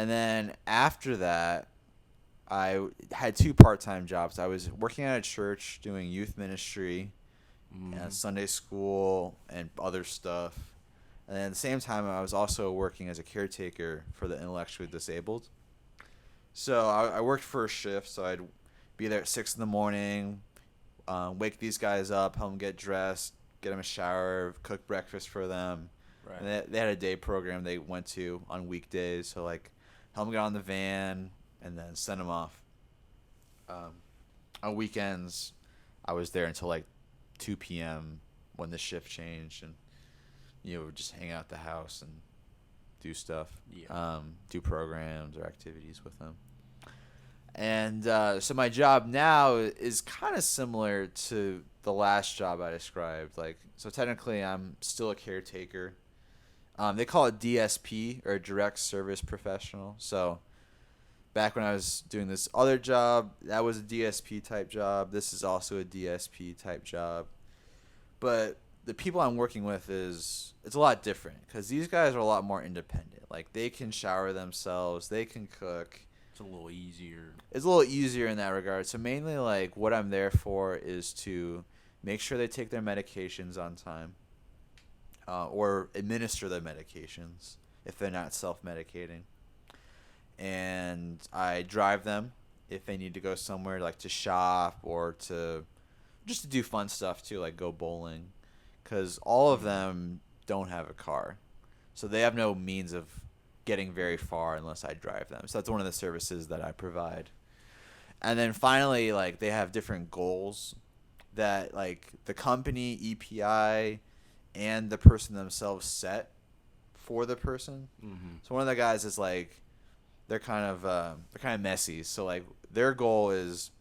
then after that, I had 2 part-time jobs. I was working at a church doing youth ministry, and Sunday school, and other stuff. And then at the same time, I was also working as a caretaker for the intellectually disabled. So I worked for a shift, so I'd be there at 6 in the morning, wake these guys up, help them get dressed, get them a shower, cook breakfast for them. Right. And they had a day program they went to on weekdays, so help them get on the van and then send them off. On weekends, I was there until 2 p.m. when the shift changed, and just hang out at the house and do stuff, do programs or activities with them. And so my job now is kind of similar to the last job I described. So technically I'm still a caretaker. They call it DSP, or direct service professional. So back when I was doing this other job, that was a DSP type job. This is also a DSP type job. But the people I'm working with it's a lot different, because these guys are a lot more independent. They can shower themselves, they can cook. It's a little easier. It's a little easier in that regard. So mainly what I'm there for is to make sure they take their medications on time, or administer their medications if they're not self-medicating. And I drive them if they need to go somewhere, to shop, or to just to do fun stuff too, go bowling, because all of them don't have a car, so they have no means of getting very far unless I drive them. So that's one of the services that I provide. And then finally, they have different goals that the company, EPI, and the person themselves set for the person. Mm-hmm. So one of the guys is they're kind of messy. So their goal is,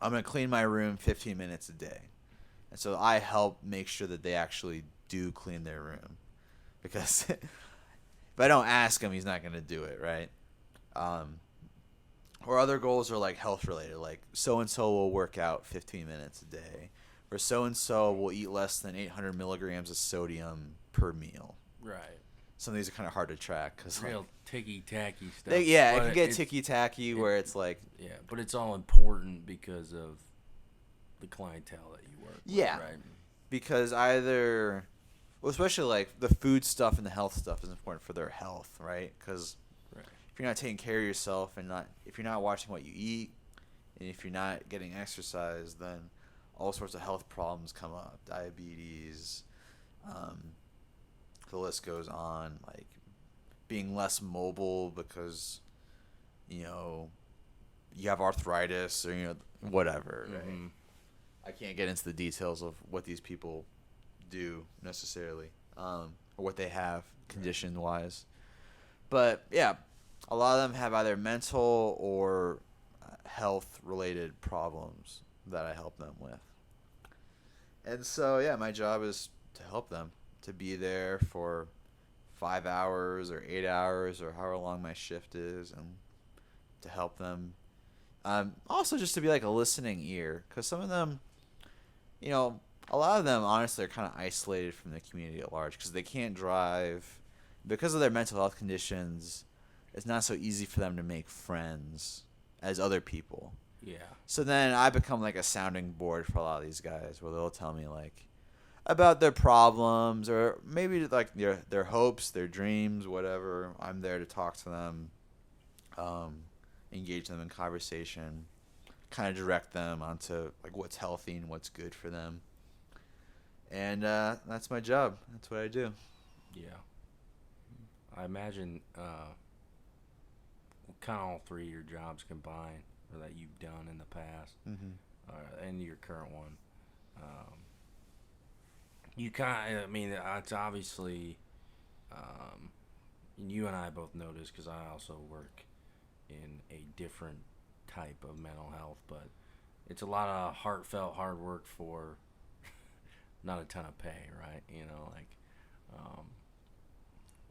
I'm gonna clean my room 15 minutes a day, and so I help make sure that they actually do clean their room, because if I don't ask him, he's not gonna do it, right? Or other goals are health related, so and so will work out 15 minutes a day, or so and so will eat less than 800 milligrams of sodium per meal. Right. Some of these are kind of hard to track, because real ticky-tacky stuff. It can get ticky-tacky where it's yeah, but it's all important because of the clientele that you work with, right? Because especially the food stuff and the health stuff is important for their health, right? Because if you're not taking care of yourself, and if you're not watching what you eat, and if you're not getting exercise, then all sorts of health problems come up. Diabetes, the list goes on, being less mobile because you have arthritis, or whatever, right? Mm-hmm. I can't get into the details of what these people do necessarily, or what they have condition wise, but yeah, a lot of them have either mental or health related problems that I help them with. And so my job is to help them, to be there for 5 hours or 8 hours or however long my shift is, and to help them. Also just to be a listening ear, because some of them, a lot of them honestly are kind of isolated from the community at large, because they can't drive. Because of their mental health conditions, it's not so easy for them to make friends as other people. Yeah. So then I become a sounding board for a lot of these guys, where they'll tell me about their problems, or maybe their hopes, their dreams, whatever. I'm there to talk to them. engage them in conversation, kind of direct them onto like what's healthy and what's good for them. And that's my job. That's what I do. Yeah. I imagine kind of all three of your jobs combined, or that you've done in the past, and your current one. You kind of, I mean, it's obviously, you and I both know this because I also work in a different type of mental health, but it's a lot of heartfelt hard work for not a ton of pay, right?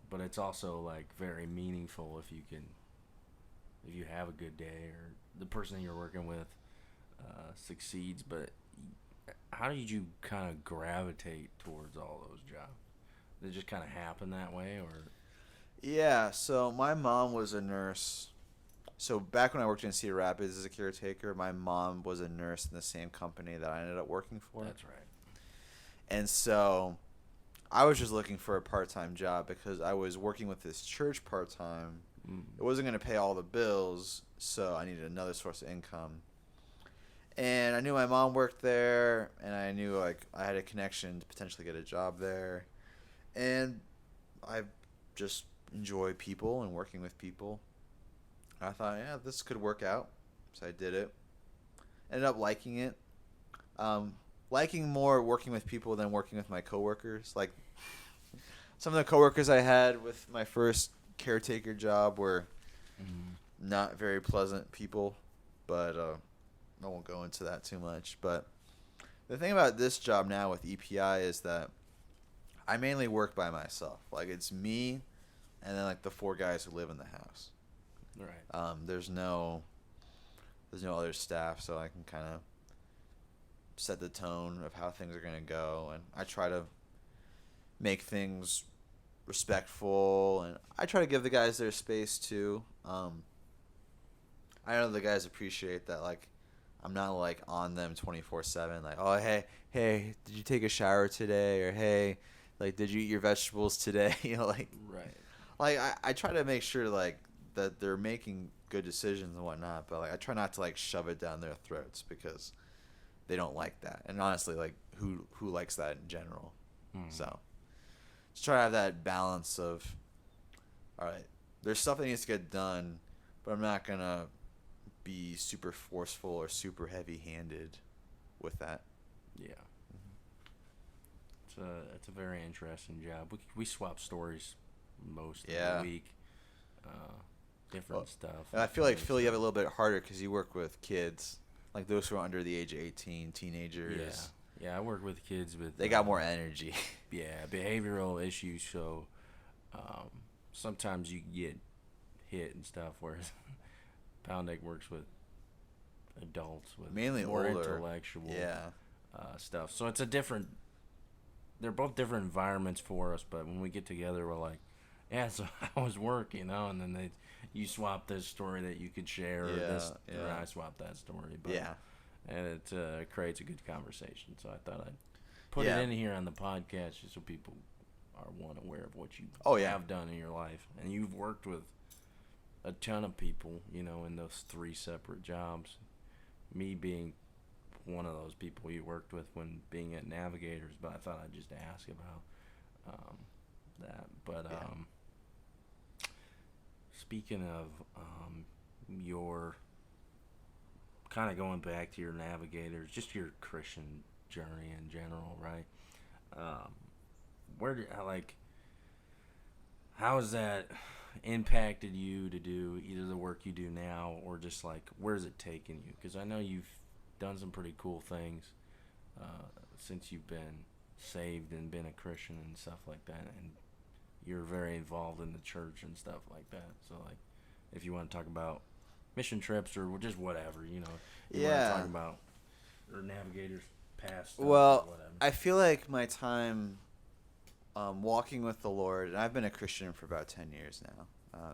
But it's also like very meaningful if you have a good day or the person that you're working with succeeds. But how did you kind of gravitate towards all those jobs? Did it just kind of happen that way, or? Yeah, so my mom was a nurse. So back when I worked in Cedar Rapids as a caretaker, my mom was a nurse in the same company that I ended up working for. That's right. And so I was just looking for a part-time job because I was working with this church part-time. It wasn't going to pay all the bills, so I needed another source of income. And I knew my mom worked there, and I knew like I had a connection to potentially get a job there. And I just enjoy people and working with people. And I thought, yeah, this could work out. So I did it. Ended up liking it. Liking more working with people than working with my coworkers. Like some of the coworkers I had with my first caretaker job were not very pleasant people, but I won't go into that too much. But the thing about this job now with EPI is that I mainly work by myself. Like it's me and then like the 4 guys who live in the house. Right. There's no other staff, so I can kind of set the tone of how things are going to go, and I try to make things respectful, and I try to give the guys their space too. I know the guys appreciate that, like I'm not like on them 24/7, like, oh hey, did you take a shower today, or hey, like did you eat your vegetables today? Like Right. Like I try to make sure like that they're making good decisions and whatnot, but like I try not to like shove it down their throats because they don't like that. And honestly, like who likes that in general? So just try to have that balance of, all right, there's stuff that needs to get done, but I'm not gonna be super forceful or super heavy-handed with that. Yeah. It's a very interesting job. We swap stories most of the week. Different stuff. And I feel like Phil, you have a little bit harder because you work with kids, like those who are under the age of 18, teenagers. Yeah, I work with kids with. They got more energy. Yeah, behavioral issues. So sometimes you get hit and stuff. Whereas Palandik works with adults with mainly more older, intellectual stuff. So it's a different. They're both different environments for us, but when we get together, we're like, yeah, so how was work, and then you swap this story that you could share, or I swap that story, and it creates a good conversation. So I thought I'd put it in here on the podcast just so people are aware of what you have done in your life, and you've worked with a ton of people, in those 3 separate jobs. Me being one of those people you worked with when being at Navigators, but I thought I'd just ask about that. But speaking of your kind of going back to your Navigators, just your Christian journey in general, right? How has that impacted you to do either the work you do now, or just like where's it taken you? Because I know you've done some pretty cool things since you've been saved and been a Christian and stuff like that, and you're very involved in the church and stuff like that. So like, if you want to talk about mission trips or just whatever, you want to talk about or Navigators past stuff or whatever. I feel like my time walking with the Lord, and I've been a Christian for about 10 years now,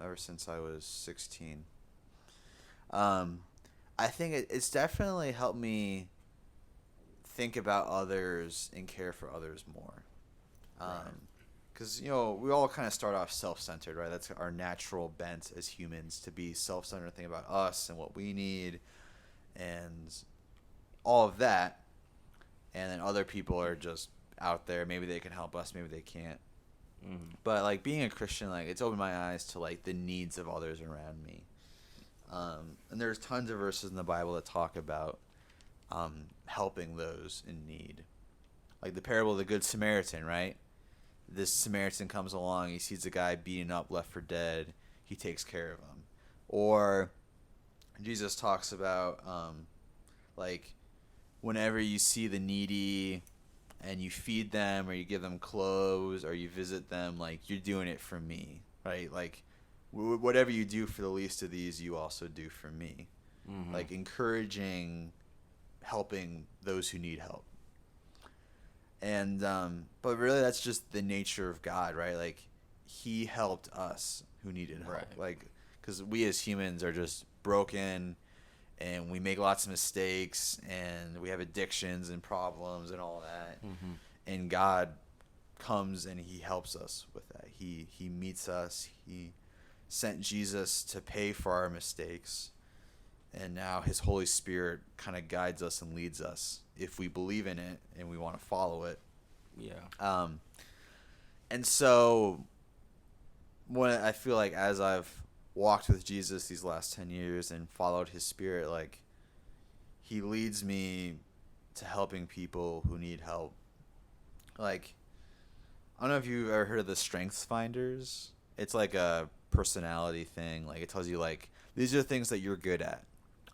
ever since I was 16. I think it's definitely helped me think about others and care for others more. because we all kind of start off self-centered, right? That's our natural bent as humans, to be self-centered, think about us and what we need and all of that. And then other people are just out there. Maybe they can help us, maybe they can't. Mm-hmm. But like being a Christian, like it's opened my eyes to like the needs of others around me. And there's tons of verses in the Bible that talk about helping those in need. Like the parable of the Good Samaritan, right? This Samaritan comes along, he sees a guy beaten up, left for dead, he takes care of him. Or Jesus talks about like whenever you see the needy and you feed them or you give them clothes or you visit them, like you're doing it for me, right? Like whatever you do for the least of these, you also do for me. Mm-hmm. Like encouraging, helping those who need help. And but really that's just the nature of God, right? Like he helped us who needed help. Right. Like because we as humans are just broken and we make lots of mistakes and we have addictions and problems and all that. Mm-hmm. And God comes and he helps us with that. He meets us. He sent Jesus to pay for our mistakes. And now his Holy Spirit kind of guides us and leads us if we believe in it and we want to follow it. Yeah. And so when I feel like as I've walked with Jesus these last 10 years and followed his Spirit, like he leads me to helping people who need help. Like, I don't know if you've ever heard of the Strengths Finders. It's like a personality thing. Like it tells you like these are things that you're good at.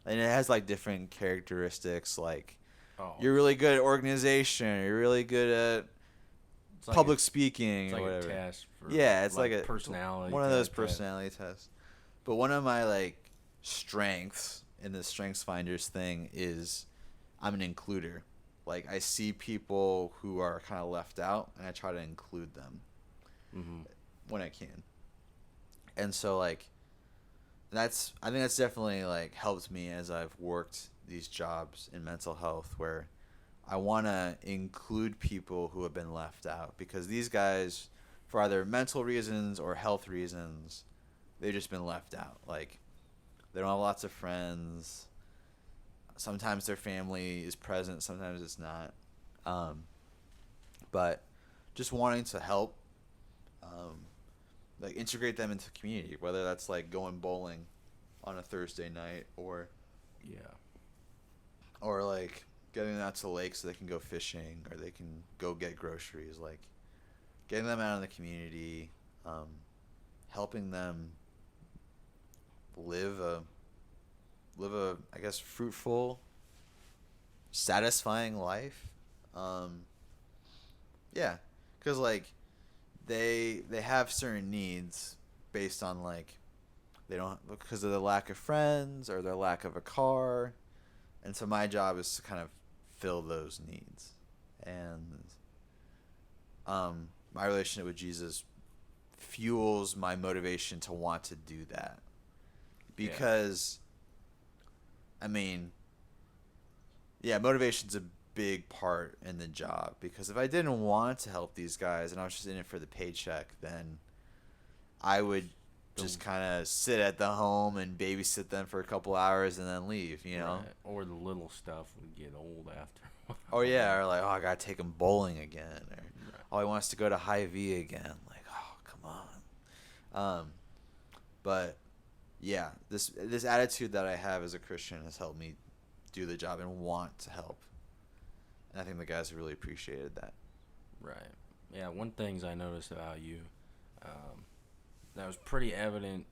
And it has like different characteristics, like you're really good at organization, or you're really good at public speaking, it's or like whatever. A test for it's like a personality. One of those personality tests. But one of my like strengths in the Strengths Finders thing is I'm an includer. Like I see people who are kind of left out, and I try to include them when I can. And so like I think that's definitely like helped me as I've worked these jobs in mental health, where I want to include people who have been left out, because these guys, for either mental reasons or health reasons, they've just been left out. Like they don't have lots of friends. Sometimes their family is present, sometimes it's not. But just wanting to help like integrate them into the community, whether that's like going bowling on a Thursday night or like getting them out to the lake so they can go fishing or they can go get groceries, like getting them out in the community, helping them live a I guess fruitful, satisfying life. Because like they have certain needs based on like they don't, because of the lack of friends or their lack of a car, and so my job is to kind of fill those needs. And my relationship with Jesus fuels my motivation to want to do that, because motivation's a big part in the job, because if I didn't want to help these guys and I was just in it for the paycheck, then I would just kind of sit at the home and babysit them for a couple hours and then leave, you know? Right. Or the little stuff would get old after. Or like, I gotta take him bowling again, or he wants to go to Hy-Vee again. Like, oh, come on. But yeah, this attitude that I have as a Christian has helped me do the job and want to help. And I think the guys really appreciated that. Right. Yeah, one thing I noticed about you, that was pretty evident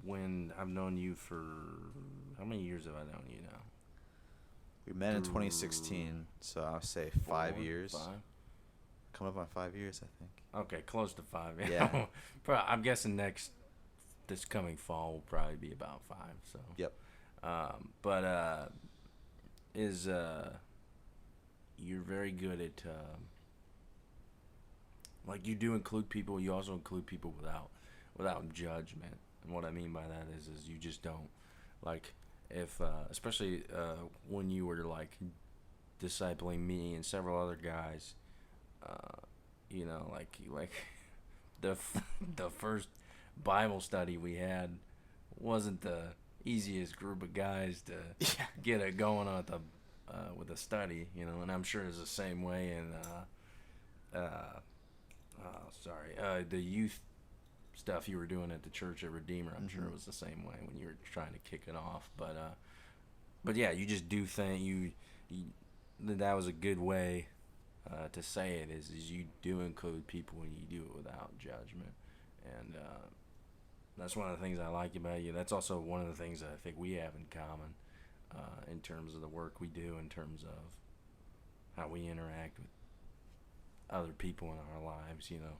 when I've known you for, how many years have I known you now? We met in 2016, so I'll say 5 years. 5? Coming up on 5 years, I think. Okay, close to 5. Yeah. I'm guessing this coming fall will probably be about 5. So. Yep. You're very good at, like you do include people. You also include people without judgment. And what I mean by that is you just don't, like, if especially when you were like discipling me and several other guys, you know, like the the first Bible study we had wasn't the easiest group of guys to get it going on with a study, you know, and I'm sure it's the same way in the youth stuff you were doing at the church at Redeemer. I'm sure it was the same way when you were trying to kick it off, but yeah, you just do think that was a good way to say it is you do include people and you do it without judgment, and that's one of the things I like about you. That's also one of the things that I think we have in common in terms of the work we do, in terms of how we interact with other people in our lives, you know,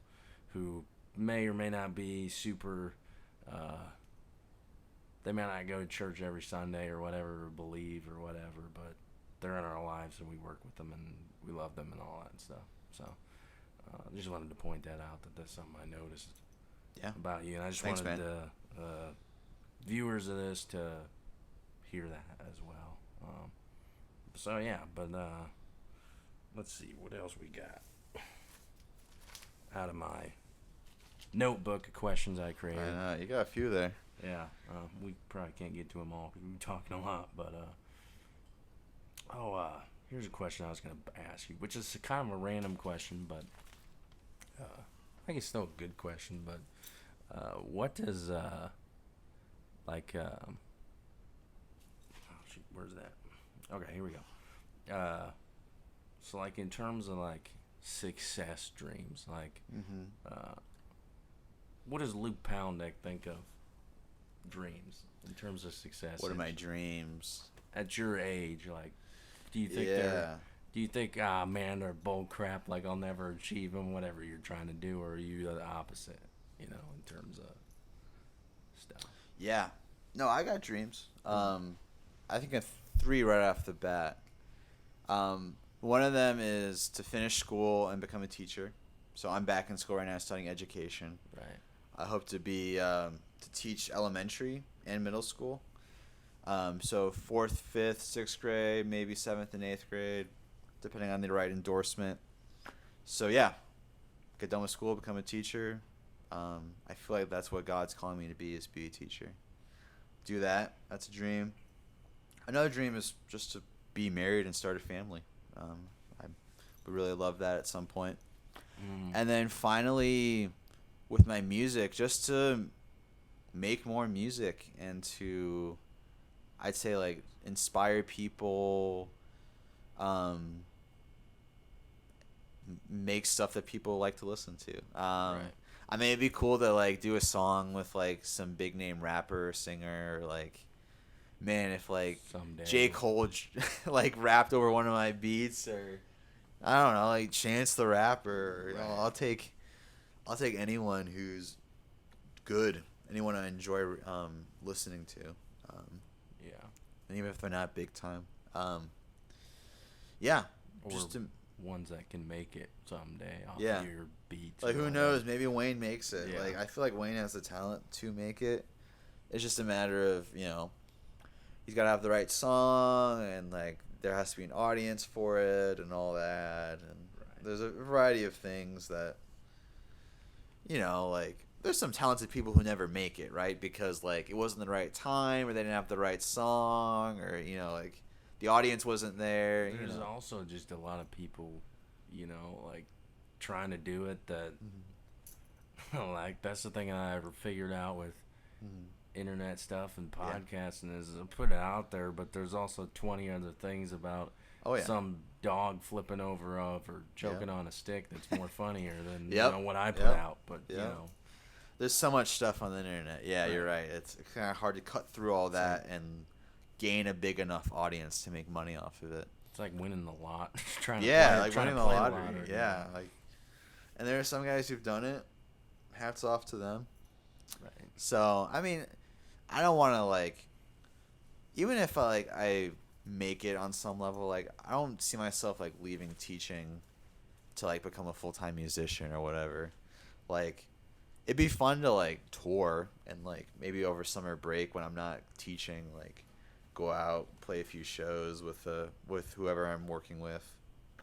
who may or may not be super, they may not go to church every Sunday or whatever, or believe or whatever, but they're in our lives and we work with them and we love them and all that stuff. So I just wanted to point that out, that that's something I noticed about you. And I just wanted the viewers of this to hear that as well. So yeah, but let's see what else we got out of my notebook of questions I created. I know, you got a few there. Yeah, we probably can't get to them all because we're talking a lot, but here's a question I was going to ask you, which is kind of a random question, but I think it's still a good question. But what does where's that? Okay, here we go. So like in terms of like success dreams, like what does Luke Palendech think of dreams in terms of success? What are my dreams at your age? Like, do you think man, they're bull crap, like I'll never achieve them, whatever you're trying to do, or are you the opposite, you know, in terms of stuff? Yeah, no, I got dreams. I think of 3 right off the bat. One of them is to finish school and become a teacher. So I'm back in school right now studying education. Right. I hope to be to teach elementary and middle school. So 4th, 5th, 6th grade, maybe 7th and 8th grade, depending on the right endorsement. So yeah, get done with school, become a teacher. I feel like that's what God's calling me to be a teacher. Do that. That's a dream. Another dream is just to be married and start a family. I would really love that at some point. And then finally, with my music, just to make more music and to, I'd say, like, inspire people, make stuff that people like to listen to. Right. I mean, it'd be cool to, like, do a song with, like, some big name rapper or singer, or, like, man, if, like, someday J. Cole like rapped over one of my beats, or I don't know, like Chance the Rapper. You know, I'll take anyone who's good, anyone I enjoy listening to. And even if they're not big time. Yeah, or just ones that can make it someday off of your beats. Like, who knows? Maybe Wayne makes it. Like, I feel like Wayne has the talent to make it. It's just a matter of, you know, he's got to have the right song, and, like, there has to be an audience for it and all that. And there's a variety of things that, you know, like, there's some talented people who never make it, right? Because, like, it wasn't the right time, or they didn't have the right song, or, you know, like, the audience wasn't there. There's also just a lot of people, you know, like, trying to do it that, like, that's the thing I ever figured out with internet stuff and podcasting is I put it out there, but there's also 20 other things about some dog flipping over or choking on a stick that's more funnier than you know, what I put out. But you know, there's so much stuff on the internet. Yeah, you're right. It's kind of hard to cut through all that and gain a big enough audience to make money off of it. It's like winning the lot. Winning the lottery. Yeah, like, and there are some guys who've done it. Hats off to them. Right. So, I mean, I don't want to, like, even if I make it on some level, like, I don't see myself, like, leaving teaching to, like, become a full-time musician or whatever. Like, it'd be fun to, like, tour and, like, maybe over summer break when I'm not teaching, like, go out, play a few shows with whoever I'm working with.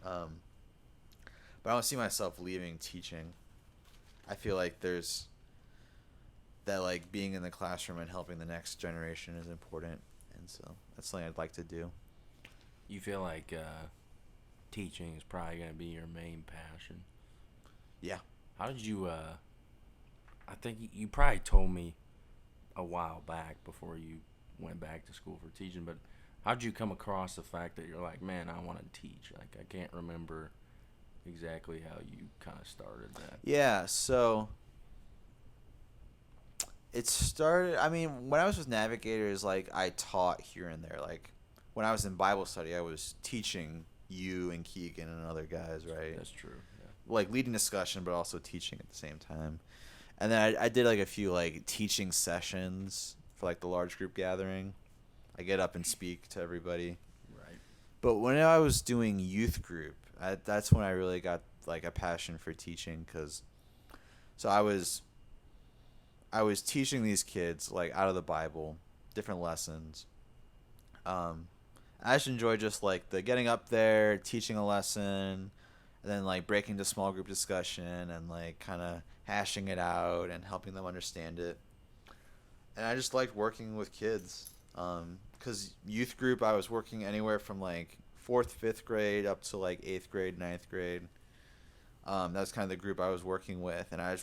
But But I don't see myself leaving teaching. I feel like there's that, like, being in the classroom and helping the next generation is important, and so that's something I'd like to do. You feel like teaching is probably going to be your main passion. Yeah. How did you, I think you probably told me a while back before you went back to school for teaching, but how did you come across the fact that you're like, man, I want to teach? Like, I can't remember exactly how you kind of started that. Yeah, so it started, I mean, when I was with Navigators, like, I taught here and there. Like, when I was in Bible study, I was teaching you and Keegan and other guys, right? That's true, yeah. Like, leading discussion, but also teaching at the same time. And then I did, like, a few, like, teaching sessions for, like, the large group gathering. I get up and speak to everybody. Right. But when I was doing youth group, that's when I really got, like, a passion for teaching, because so I was teaching these kids, like, out of the Bible, different lessons. I just enjoy just, like, the getting up there, teaching a lesson, and then, like, breaking to small group discussion and, like, kind of hashing it out and helping them understand it. And I just liked working with kids, because youth group, I was working anywhere from, like, 4th, 5th grade up to, like, 8th grade, 9th grade. That was kind of the group I was working with, and I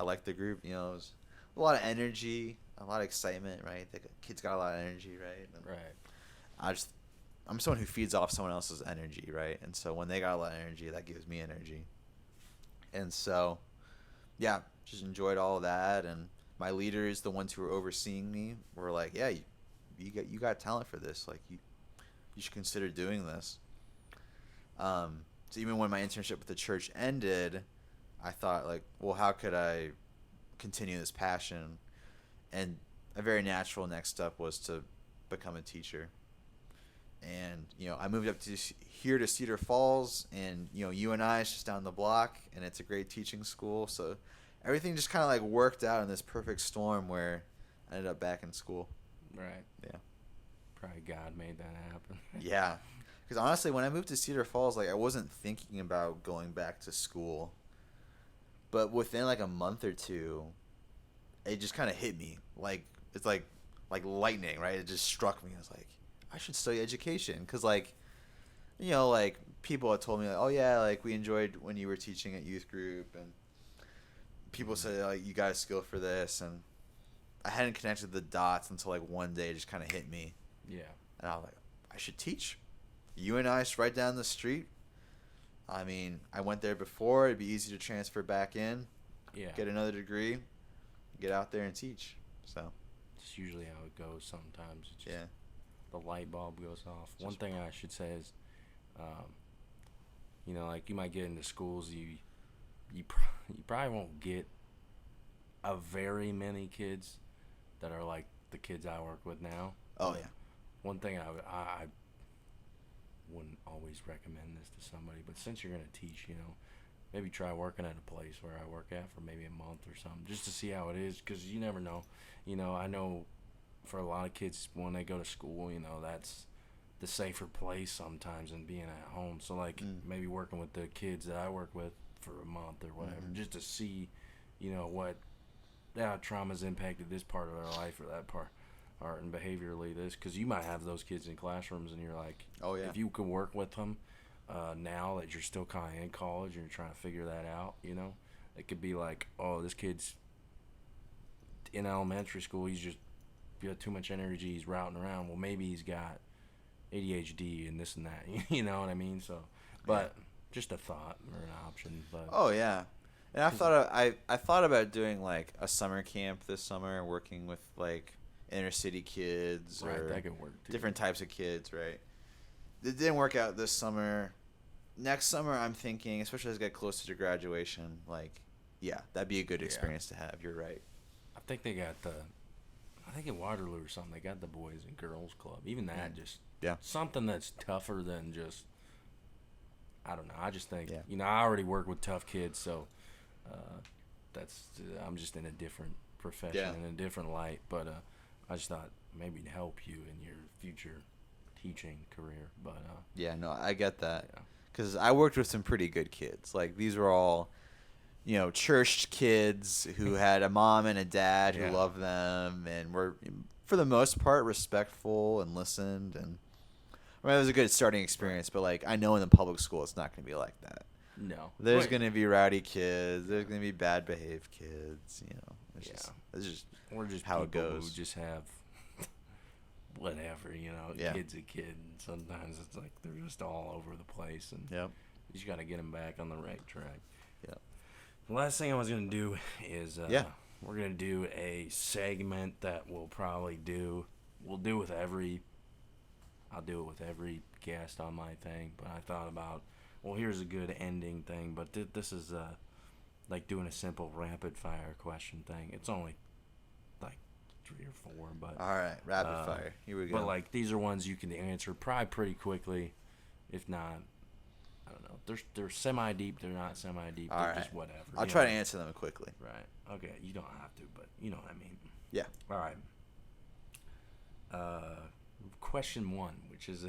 liked the group. You know, it was a lot of energy, a lot of excitement, right? The kids got a lot of energy, right? And right. I'm someone who feeds off someone else's energy, right? And so when they got a lot of energy, that gives me energy. And so, yeah, just enjoyed all of that. And my leaders, the ones who were overseeing me, were like, yeah, you got talent for this. Like, you should consider doing this. So even when my internship with the church ended, I thought, like, well, how could I continue this passion? And a very natural next step was to become a teacher. And, you know, I moved up to here to Cedar Falls, and, you know, UNI is just down the block, and it's a great teaching school. So everything just kind of, like, worked out in this perfect storm where I ended up back in school. Right. Yeah. Probably God made that happen. Yeah. Because honestly, when I moved to Cedar Falls, like, I wasn't thinking about going back to school. But within, like, a month or two, it just kind of hit me. Like, it's like lightning, right? It just struck me. I was like, I should study education. Because, like, you know, like, people had told me, like, oh, yeah, like, we enjoyed when you were teaching at youth group. And people said, like, you got a skill for this. And I hadn't connected the dots until, like, one day it just kind of hit me. Yeah. And I was like, I should teach. UNI is right down the street. I mean, I went there before. It'd be easy to transfer back in. Yeah. Get another degree. Get out there and teach. So. It's usually how it goes sometimes. It's just Yeah. The light bulb goes off. One thing I should say is, you know, like, you might get into schools, you probably won't get a very many kids that are like the kids I work with now. Oh, yeah. One thing I wouldn't always recommend this to somebody, but since you're going to teach, you know, maybe try working at a place where I work at for maybe a month or something, just to see how it is, because you never know. You know, I know for a lot of kids, when they go to school, you know, that's the safer place sometimes than being at home. So, like, maybe working with the kids that I work with for a month or whatever, just to see, you know, how trauma's impacted this part of their life or that part. Art and behaviorally this, because you might have those kids in classrooms and you're like, oh, yeah, if you could work with them now that you're still kind of in college and you're trying to figure that out, you know, it could be like, oh, this kid's in elementary school, he's just got too much energy, he's routing around. Well, maybe he's got ADHD and this and that, you know what I mean? So, but just a thought or an option. But oh, yeah. And I thought about doing, like, a summer camp this summer, working with, like, inner city kids, right, or that could work too. Different types of kids, right? It didn't work out this summer. Next summer, I'm thinking, especially as I get closer to graduation, like, yeah, that'd be a good experience to have. You're right. I think they got I think in Waterloo or something, they got the Boys and Girls Club. Even that, just something that's tougher than just, I don't know. I just think, you know, I already work with tough kids, so I'm just in a different profession, in a different light, but I just thought maybe to help you in your future teaching career, but yeah, no, I get that. because I worked with some pretty good kids. Like, these were all, church kids who had a mom and a dad who loved them and were, for the most part, respectful and listened. And I mean, it was a good starting experience, but like, I know in the public school it's not going to be like that. No. There's going to be rowdy kids. There's going to be bad behaved kids. It's just or just how it goes. Who just have whatever, kid's a kid. And sometimes it's like they're just all over the place, and you just got to get them back on the right track. Yeah. The last thing I was going to do is we're going to do a segment that we'll probably do. I'll do it with every guest on my thing, but I thought about, well, here's a good ending thing, but this is like doing a simple rapid fire question thing. It's only like 3 or 4, but all right, rapid fire. Here we go. But like, these are ones you can answer probably pretty quickly. If not, I don't know. They're semi deep. They're not semi deep. They're just whatever. I'll try to answer them quickly. Right. Okay. You don't have to, but you know what I mean. Yeah. All right. Question 1, which is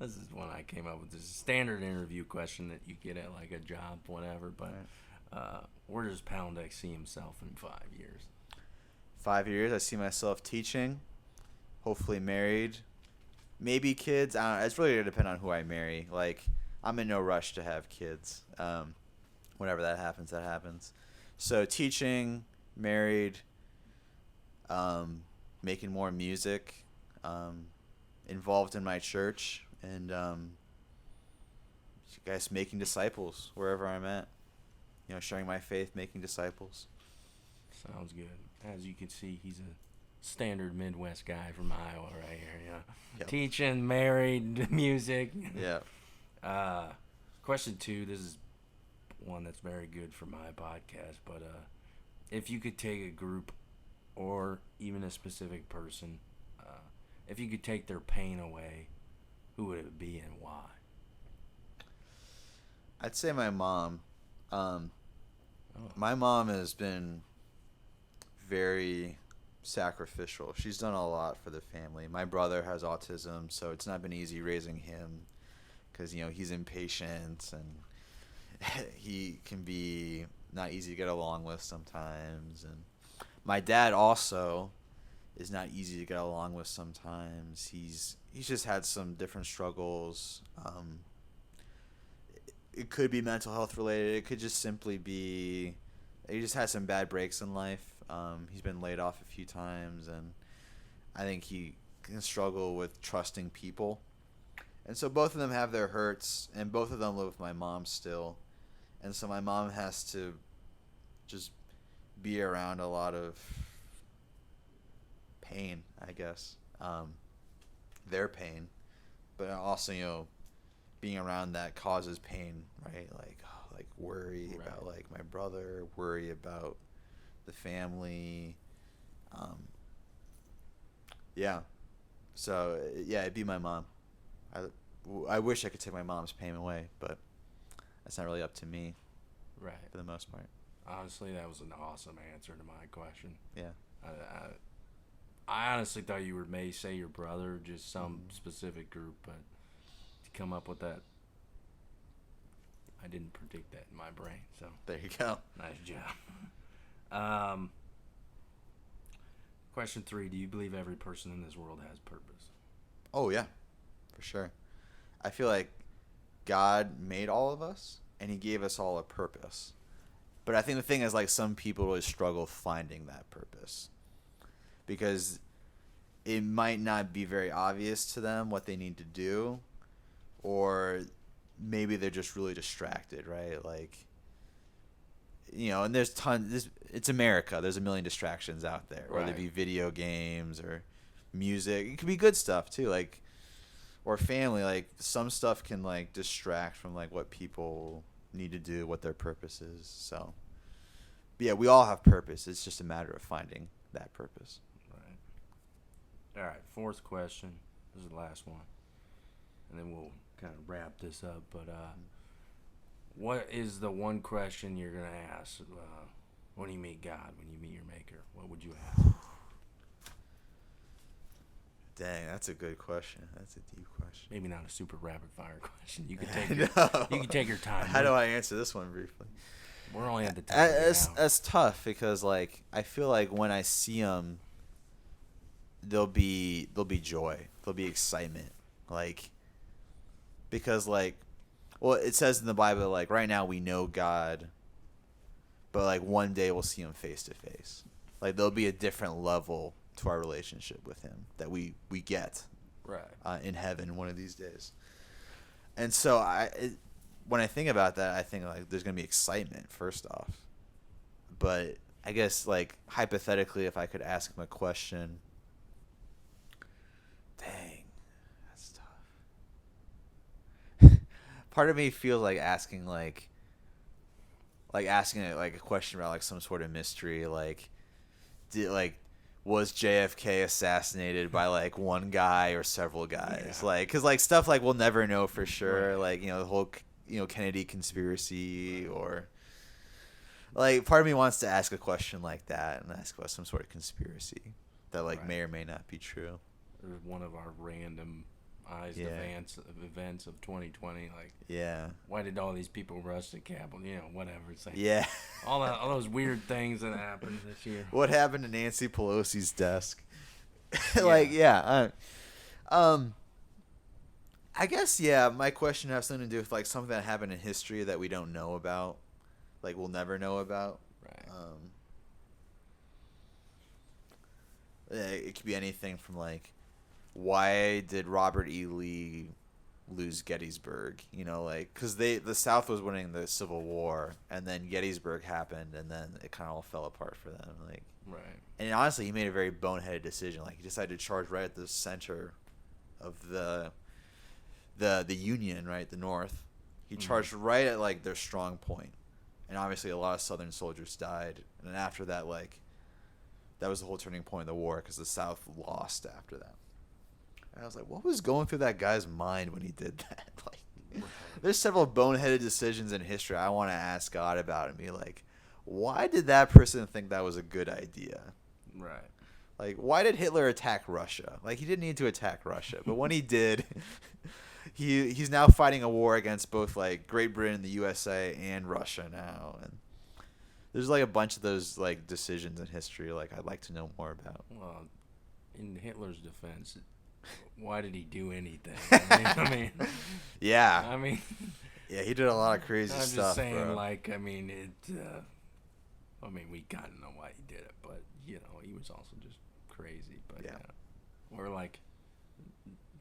this is one I came up with. This is a standard interview question that you get at like a job, whatever. But where does Palandik see himself in 5 years? 5 years, I see myself teaching, hopefully married, maybe kids. I don't know. It's really going to depend on who I marry. Like, I'm in no rush to have kids. Whenever that happens, that happens. So teaching, married, making more music, involved in my church, and guys, making disciples wherever I'm at. Sharing my faith, making disciples. Sounds good. As you can see, he's a standard Midwest guy from Iowa right here. Yep. Teaching, married, music. Yeah. Question 2. This is one that's very good for my podcast. But if you could take a group or even a specific person, if you could take their pain away, who would it be and why? I'd say my mom. My mom has been very sacrificial. She's done a lot for the family. My brother has autism, so it's not been easy raising him because, he's impatient and he can be not easy to get along with sometimes. And my dad also is not easy to get along with sometimes. He's just had some different struggles. It could be mental health related. It could just simply be he just had some bad breaks in life. He's been laid off a few times, and I think he can struggle with trusting people. And so both of them have their hurts, and both of them live with my mom still. And so my mom has to just be around a lot of pain, I guess. Their pain. But also, being around that causes pain, right? Like worry about like my brother, worry about the family. So it'd be my mom. I wish I could take my mom's pain away, but that's not really up to me. Right. For the most part. Honestly, that was an awesome answer to my question. Yeah. I honestly thought you may say your brother, just some specific group, but to come up with that, I didn't predict that in my brain. So there you go. Nice job. Question 3: do you believe every person in this world has purpose? Oh yeah, for sure. I feel like God made all of us, and He gave us all a purpose. But I think the thing is, like, some people really struggle finding that purpose because it might not be very obvious to them what they need to do, or maybe they're just really distracted, right? Like, and there's tons. It's America. There's a million distractions out there, whether it be video games or music. It could be good stuff too, like, or family. Like, some stuff can like distract from like what people need to do, what their purpose is. So, but yeah, we all have purpose. It's just a matter of finding that purpose. Right. All right. 4th question. This is the last one, and then we'll kind of wrap this up. But what is the one question you're gonna ask when you meet God, when you meet your Maker? What would you ask? Dang, that's a good question. That's a deep question. Maybe not a super rapid fire question. You can take you can take your time. How do I answer this one briefly? We're only at the top of the hour. That's tough because like I feel like when I see them, there'll be joy, there'll be excitement, like because like, well, it says in the Bible like right now we know God, but like one day we'll see Him face to face. Like there'll be a different level to our relationship with Him that we get in heaven one of these days. And so when I think about that, I think like there's gonna be excitement first off, but I guess like hypothetically, if I could ask Him a question, dang, that's tough. Part of me feels like asking asking it like a question about like some sort of mystery, like was JFK assassinated by like one guy or several guys? Yeah. Like, cause like stuff like we'll never know for sure. Right. Like the whole Kennedy conspiracy or like part of me wants to ask a question like that and ask about some sort of conspiracy that like may or may not be true. Or one of our random events of 2020, like why did all these people rush the Capitol, whatever, it's like all those weird things that happened this year. What happened to Nancy Pelosi's desk? I guess my question has something to do with like something that happened in history that we don't know about, like we'll never know about. It could be anything from like, why did Robert E. Lee lose Gettysburg? Because the South was winning the Civil War, and then Gettysburg happened, and then it kind of all fell apart for them. And honestly, he made a very boneheaded decision. Like he decided to charge right at the center of the Union, right, the North. He charged right at like their strong point, and obviously a lot of Southern soldiers died. And then after that, like that was the whole turning point of the war because the South lost after that. And I was like, what was going through that guy's mind when he did that? Like, there's several boneheaded decisions in history I want to ask God about and be like, why did that person think that was a good idea? Right. Like, why did Hitler attack Russia? Like, he didn't need to attack Russia, but when he did, he's now fighting a war against both like Great Britain, the USA, and Russia now. And there's like a bunch of those like decisions in history like I'd like to know more about. Well, in Hitler's defense, why did he do anything? I mean, yeah, he did a lot of crazy stuff. I'm just saying, bro. like, we gotta know why he did it, but he was also just crazy. But or like,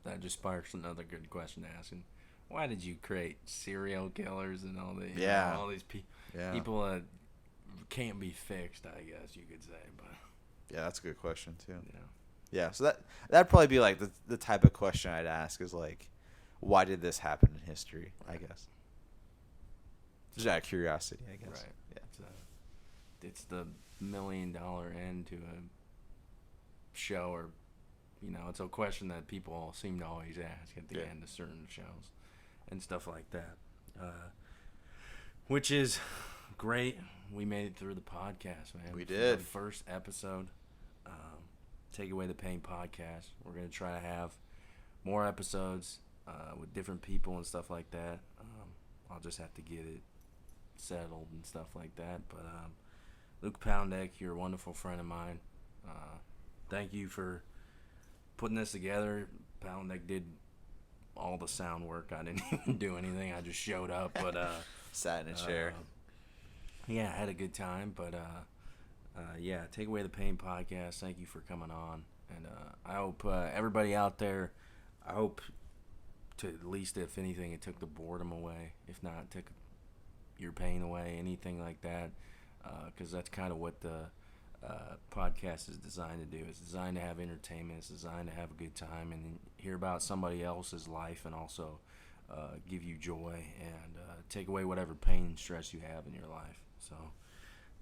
that just sparks another good question to ask. And why did you create serial killers and all all these people that can't be fixed? I guess you could say, but that's a good question too. Yeah, so that'd probably be like the type of question I'd ask is like, why did this happen in history? Right. I guess. Just out of curiosity, I guess. Right. Yeah. It's the $1 million end to a show, or it's a question that people seem to always ask at the end of certain shows and stuff like that. Which is great. We made it through the podcast, man. We did. The first episode. Take Away the Pain podcast. We're going to try to have more episodes with different people and stuff like that. I'll just have to get it settled and stuff like that. But Luke Palendech, you're a wonderful friend of mine. Thank you for putting this together. Palendech did all the sound work. I didn't even do anything. I just showed up. But sat in a chair. I had a good time. But Take Away the Pain podcast. Thank you for coming on, and I hope everybody out there. I hope to at least, if anything, it took the boredom away. If not, it took your pain away. Anything like that, because that's kind of what the podcast is designed to do. It's designed to have entertainment. It's designed to have a good time and hear about somebody else's life, and also give you joy and take away whatever pain and stress you have in your life. So.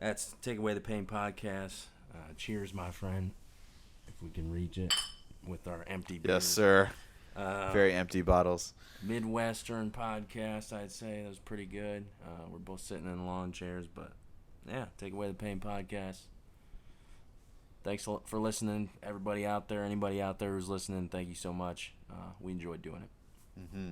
That's Take Away the Pain podcast. Cheers, my friend, if we can reach it with our empty beers. Yes, sir. Very empty bottles. Midwestern podcast, I'd say. That was pretty good. We're both sitting in lawn chairs, but Take Away the Pain podcast. thanks for listening, everybody out there. Anybody out there who's listening, thank you so much. We enjoyed doing it. Mm-hmm.